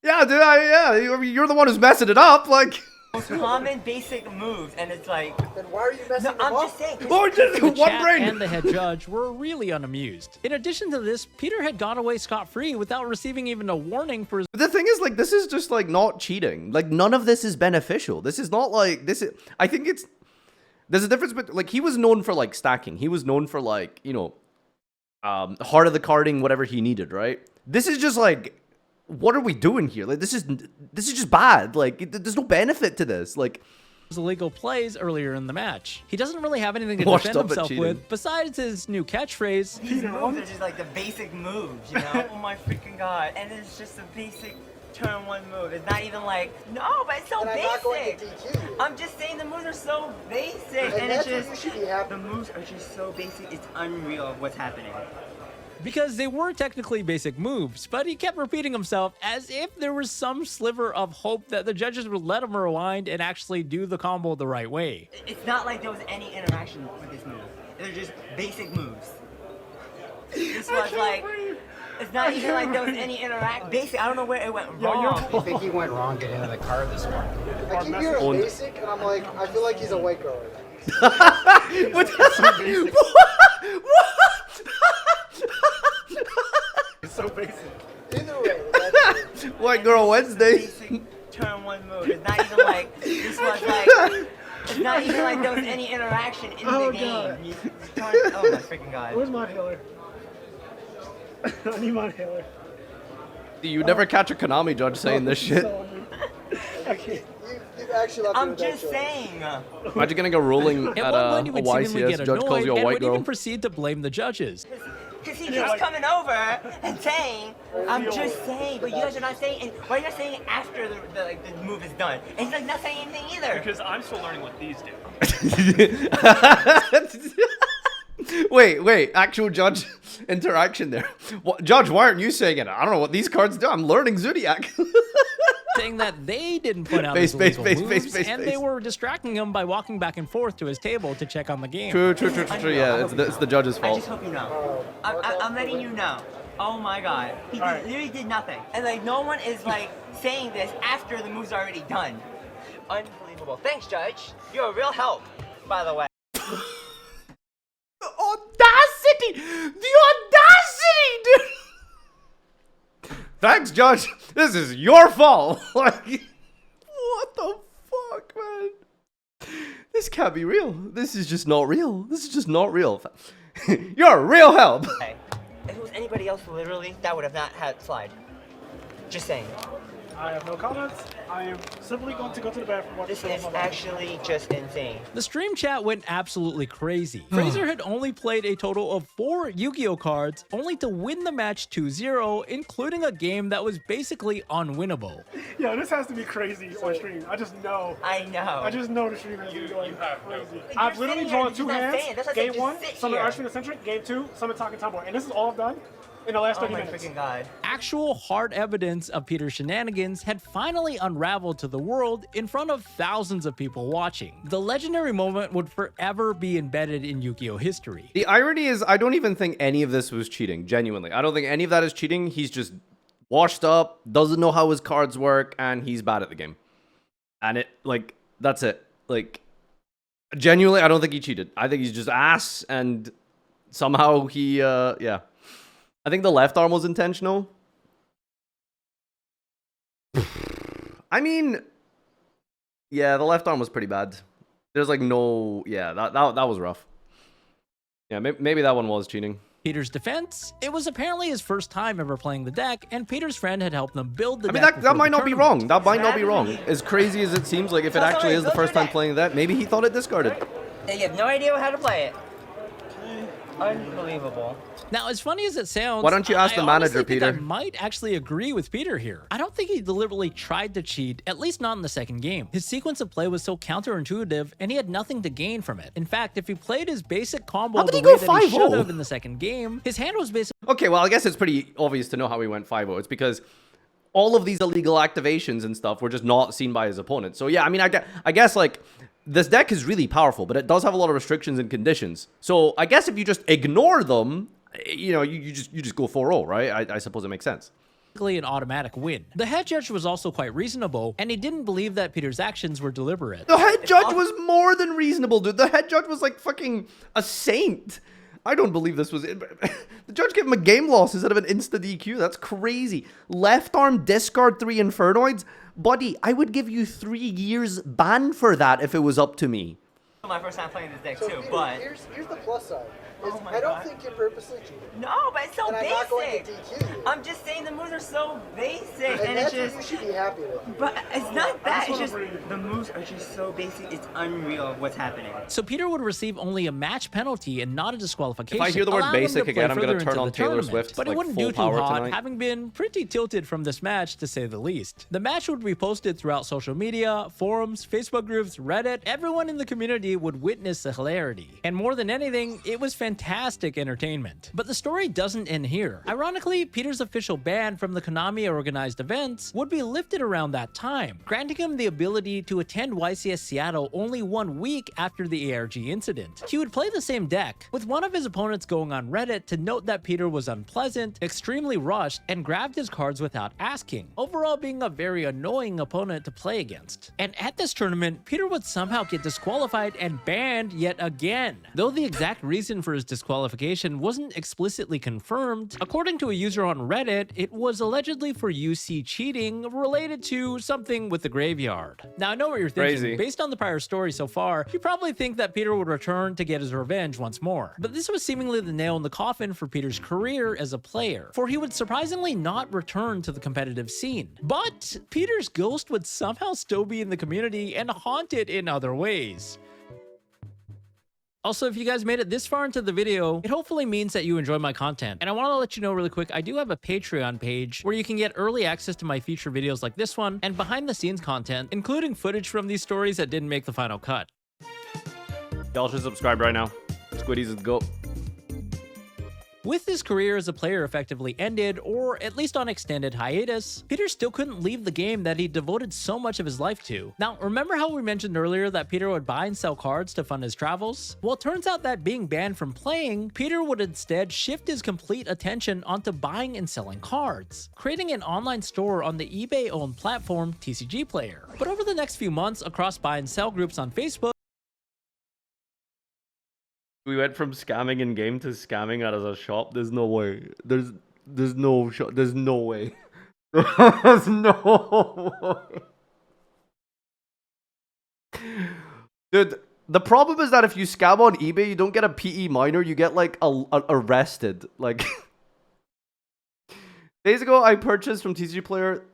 yeah, dude, you're the one who's messing it up. Like, Most common basic moves, and it's like. Then why are you messing No, them I'm up? just saying. 'cause- oh, just The one chat brain. and the head judge were really unamused. In addition to this, Peter had got away scot-free without receiving even a warning for his But the thing is, like, this is just like not cheating. Like, none of this is beneficial. This is not like this. I think it's there's a difference. But like, he was known for like stacking. He was known for like heart of the carding, whatever he needed. Right. This is just like, what are we doing here? Like, this is just bad. Like, there's no benefit to this. Like, illegal plays earlier in the match. He doesn't really have anything to Washed defend up at himself cheating. with besides his new catchphrase. These moves are just like the basic moves, you know? Oh my freaking god. And it's just a basic turn one move. It's not even like, no, but it's so And I'm not going to basic. DQ you. I'm just saying the moves are so basic. And And it's that's what just, you should be happy the moves are just so basic. It's unreal of what's happening. Because they were technically basic moves, but he kept repeating himself as if there was some sliver of hope that the judges would let him rewind and actually do the combo the right way. It's not like there was any interaction with this move. They're just basic moves. This was like, it's not even like there was any interaction. Basic, I don't know where it went wrong. I think he went wrong getting into the car this morning. I keep hearing basic, and I'm like, I feel like he's a white girl. what? It's so basic. Either way, that's it. White Girl Wednesday. Basic turn one move. It's not even like this was like. It's not even like there was any interaction in Oh, the game. God. You turn, oh my freaking god. Where's my healer? I need my healer. You never catch a Konami judge saying this shit. I can't. You've actually left me I'm with that just choice. saying. Imagine getting a ruling At at one a point, he would seemingly YCS, get judge calls annoyed you a and white would girl. even proceed to blame the judges. Because he keeps coming over and saying, I'm just saying, but you guys are not saying, and why are you not saying it after the move is done? And he's like not saying anything either. Because I'm still learning what these do. Wait, actual judge interaction there. Judge, why aren't you saying it? I don't know what these cards do. I'm learning Zodiac. Saying that they didn't point out Face, his face, illegal face, moves, face, and face. they were distracting him by walking back and forth to his table to check on the game. True. Yeah, it's the judge's I fault. just hope you know. I'm letting you know. Oh my god. He literally did nothing. And like no one is like saying this after the move's already done. Unbelievable. Thanks, Judge. You're a real help, by the way. Audacity! The audacity, dude! Thanks, Judge. This is your fault. Like, what the fuck, man? This can't be real. This is just not real. This is just not real. You're a real help. If it was anybody else, literally, that would have not had slide. Just saying. I have no comments. I am simply going to go to the bathroom. Watch This the show is with my mom. actually just insane. The stream chat went absolutely crazy. Fraser had only played a total of 4 Yu-Gi-Oh cards, only to win the match 2-0, including a game that was basically unwinnable. Yo, this has to be crazy on stream. I just know. I know. I just know the stream has been going crazy. Like, I've you're literally sitting here drawn and 2 you're not hands. saying it. That's what I said, Game just 1, sit Summon here. Archfiend Eccentric. Game 2, Summon Talking Tomboy. And this is all I've done in the last Oh 30 my minutes. freaking god. Actual hard evidence of Peter's shenanigans had finally unraveled to the world in front of thousands of people watching. The legendary moment would forever be embedded in Yu-Gi-Oh history. The irony is, I don't even think any of this was cheating, genuinely. I don't think any of that is cheating. He's just washed up, doesn't know how his cards work, and he's bad at the game. And it, like, that's it. Like, genuinely, I don't think he cheated. I think he's just ass, and somehow he, yeah. I think the left arm was intentional. I mean, yeah, the left arm was pretty bad. There's like no, yeah, that was rough. Yeah, maybe that one was cheating. Peter's defense, it was apparently his first time ever playing the deck, and Peter's friend had helped them build the I mean, deck. that might before not the be tournament. wrong. That might not be wrong. As crazy as it seems, like if it actually is the first time playing that, maybe he thought it discarded. They have no idea how to play it. Unbelievable. Now, as funny as it sounds, Why don't you ask I the manager, honestly think I Peter? might actually agree with Peter here. I don't think he deliberately tried to cheat, at least not in the second game. His sequence of play was so counterintuitive, and he had nothing to gain from it. In fact, if he played his basic combo How did the he way go that he 5-0? should have in the second game, his hand was basically Okay, well, I guess it's pretty obvious to know how he went 5-0. It's because all of these illegal activations and stuff were just not seen by his opponent. So yeah, I mean, I guess like this deck is really powerful, but it does have a lot of restrictions and conditions. So I guess if you just ignore them, you know, you just go 4-0, right? I suppose it makes sense. an automatic win. The head judge was also quite reasonable, and he didn't believe that Peter's actions were deliberate. The head judge was more than reasonable, dude. The head judge was like fucking a saint. I don't believe this was it. The judge gave him a game loss instead of an insta DQ. That's crazy. Left arm discard 3 Infernoids. Buddy, I would give you 3 years ban for that if it was up to me. My first time playing this deck So too, Peter, but here's the plus side. Is Oh my I don't God. think you're purposely cheating. no, but it's so And I'm not going to basic. DQ you. I'm just saying the moves are so basic, And and it's that's what just. you should be happy with. But it's not that. It's just just wanna breathe. the moves are just so basic. It's unreal what's happening. So Peter would receive only a match penalty and not a disqualification. If I hear the word allowing him basic to again, play I'm gonna further turn into on the Taylor tournament. Swift, But it like, wouldn't full do too power hot, tonight. having been pretty tilted from this match, to say the least. The match would be posted throughout social media, forums, Facebook groups, Reddit. Everyone in the community would witness the hilarity. And more than anything, it was fantastic entertainment. But the story doesn't end here. Ironically, Peter's official ban from the Konami-organized events would be lifted around that time, granting him the ability to attend YCS Seattle only 1 week after the ARG incident. He would play the same deck, with one of his opponents going on Reddit to note that Peter was unpleasant, extremely rushed, and grabbed his cards without asking, overall being a very annoying opponent to play against. And at this tournament, Peter would somehow get disqualified and banned yet again. Though the exact reason for his disqualification wasn't explicitly confirmed, according to a user on Reddit, it was allegedly for UC cheating related to something with the graveyard. Now, I know what you're thinking. Crazy. Based on the prior story so far, you probably think that Peter would return to get his revenge once more. But this was seemingly the nail in the coffin for Peter's career as a player, for he would surprisingly not return to the competitive scene. But Peter's ghost would somehow still be in the community and haunt it in other ways. Also, if you guys made it this far into the video, it hopefully means that you enjoy my content. And I want to let you know really quick, I do have a Patreon page where you can get early access to my future videos like this one and behind the scenes content, including footage from these stories that didn't make the final cut. Y'all should subscribe right now. Squiddies is go. With his career as a player effectively ended, or at least on extended hiatus, Peter still couldn't leave the game that he devoted so much of his life to. Now, remember how we mentioned earlier that Peter would buy and sell cards to fund his travels? Well, it turns out that being banned from playing, Peter would instead shift his complete attention onto buying and selling cards, creating an online store on the eBay-owned platform TCG Player. But over the next few months, across buy and sell groups on Facebook, We went from scamming in game to scamming out of a shop. There's no way. There's no shop. There's no way. There's no way. Dude, the problem is that if you scam on eBay, you don't get a PE minor. You get like arrested. Like days ago, I purchased from TCG Player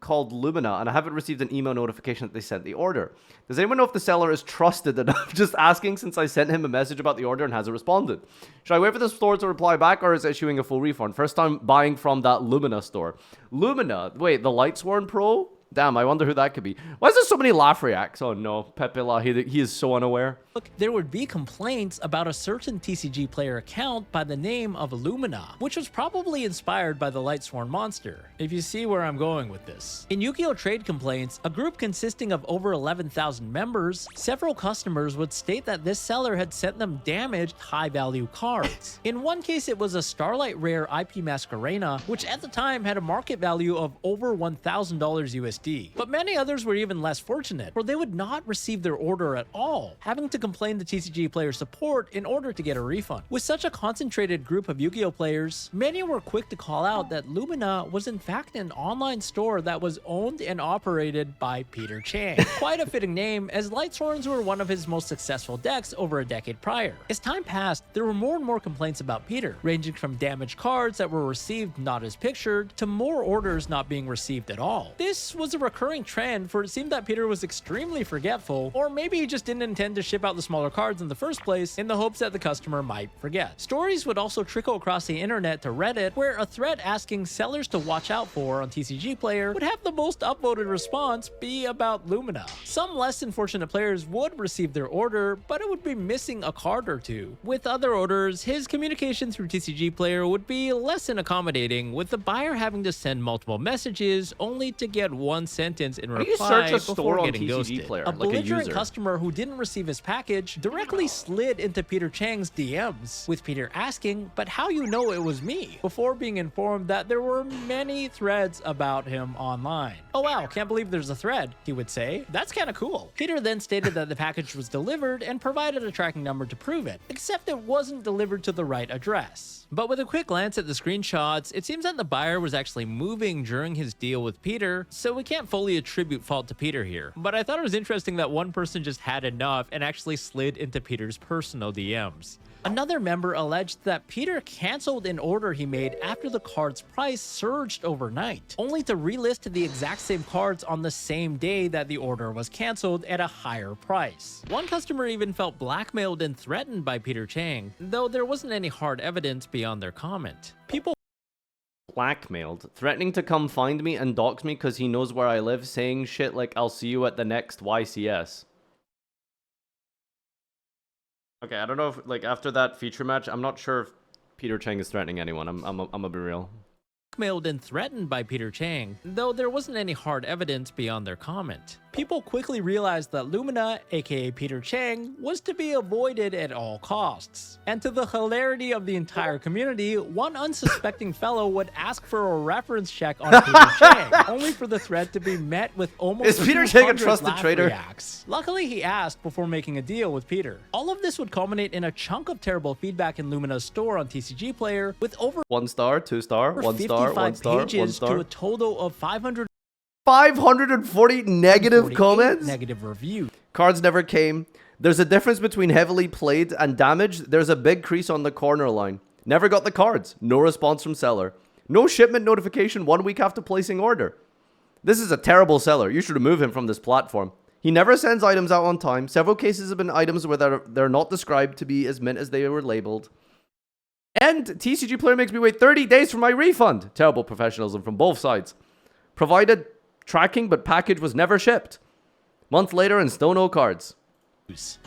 called Lumina, and I haven't received an email notification that they sent the order. Does anyone know if the seller is trusted enough? Just asking, since I sent him a message about the order and hasn't responded. Should I wait for the store to reply back, or is issuing a full refund? First time buying from that Lumina store. Lumina? Wait, the Lightsworn Pro? Damn, I wonder who that could be. Why is there so many laugh reacts? Oh no, Pepe La, he is so unaware. Look, there would be complaints about a certain TCG player account by the name of Lumina, which was probably inspired by the Lightsworn monster, if you see where I'm going with this. In Yu-Gi-Oh! Trade complaints, a group consisting of over 11,000 members, several customers would state that this seller had sent them damaged, high-value cards. In one case, it was a Starlight Rare IP Masquerena, which at the time had a market value of over $1,000 USD. But many others were even less fortunate, where they would not receive their order at all, having to complain to TCG player support in order to get a refund. With such a concentrated group of Yu-Gi-Oh! Players, many were quick to call out that Lumina was in fact an online store that was owned and operated by Peter Chang. Quite a fitting name, as Lightsworns were one of his most successful decks over a decade prior. As time passed, there were more and more complaints about Peter, ranging from damaged cards that were received not as pictured, to more orders not being received at all. This was a recurring trend, for it seemed that Peter was extremely forgetful, or maybe he just didn't intend to ship out the smaller cards in the first place in the hopes that the customer might forget. Stories would also trickle across the internet to Reddit, where a thread asking sellers to watch out for on TCG Player would have the most upvoted response be about Lumina. Some less than fortunate players would receive their order, but it would be missing a card or two. With other orders, his communication through TCG Player would be less than accommodating, with the buyer having to send multiple messages only to get one sentence in reply before getting ghosted. Player, a like belligerent customer who didn't receive his package directly slid into Peter Chang's DMs, with Peter asking, "But how you know it was me?" before being informed that there were many threads about him online. "Oh wow, can't believe there's a thread," he would say. "That's kinda cool." Peter then stated that the package was delivered and provided a tracking number to prove it, except it wasn't delivered to the right address. But with a quick glance at the screenshots, it seems that the buyer was actually moving during his deal with Peter, so we can't fully attribute fault to Peter here. But I thought it was interesting that one person just had enough and actually slid into Peter's personal DMs. Another member alleged that Peter canceled an order he made after the card's price surged overnight, only to relist the exact same cards on the same day that the order was canceled at a higher price. One customer even felt blackmailed and threatened by Peter Chang, though there wasn't any hard evidence beyond their comment. People blackmailed, threatening to come find me and dox me because he knows where I live, saying shit like "I'll see you at the next YCS." Okay, I don't know if, like, after that feature match, I'm not sure if Peter Chang is threatening anyone. I'm gonna be real. Blackmailed and threatened by Peter Chang, though there wasn't any hard evidence beyond their comment. People quickly realized that Lumina, aka Peter Chang, was to be avoided at all costs. And to the hilarity of the entire community, one unsuspecting fellow would ask for a reference check on Peter Chang, only for the threat to be met with almost Is Peter Chang a 200 trusted laugh trader? reacts. Luckily, he asked before making a deal with Peter. All of this would culminate in a chunk of terrible feedback in Lumina's store on TCG Player, with over 1 star, 2 star, 1 star, 1 star, 1 pages star. to a total of 540 negative comments? Negative review. Cards never came. There's a difference between heavily played and damaged. There's a big crease on the corner line. Never got the cards. No response from seller. No shipment notification 1 week after placing order. This is a terrible seller. You should remove him from this platform. He never sends items out on time. Several cases have been items where they're not described to be as mint as they were labeled. And TCG Player makes me wait 30 days for my refund. Terrible professionalism from both sides. Provided tracking, but package was never shipped. Month later and still no cards.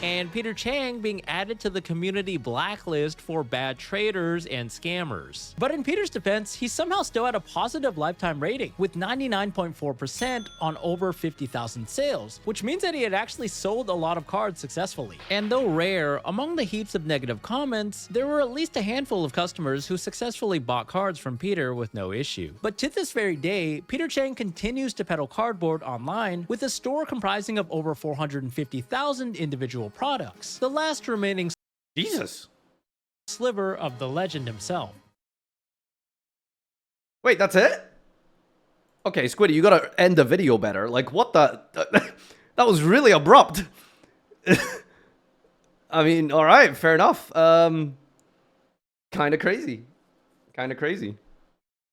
And Peter Chang being added to the community blacklist for bad traders and scammers. But in Peter's defense, he somehow still had a positive lifetime rating, with 99.4% on over 50,000 sales, which means that he had actually sold a lot of cards successfully. And though rare, among the heaps of negative comments, there were at least a handful of customers who successfully bought cards from Peter with no issue. But to this very day, Peter Chang continues to peddle cardboard online, with a store comprising of over 450,000 individual products, the last remaining sliver of the legend himself. Wait, that's it? Okay, Squiddy, you gotta end the video better. Like, what the... that was really abrupt. I mean, alright, fair enough. Kinda crazy. Kinda crazy.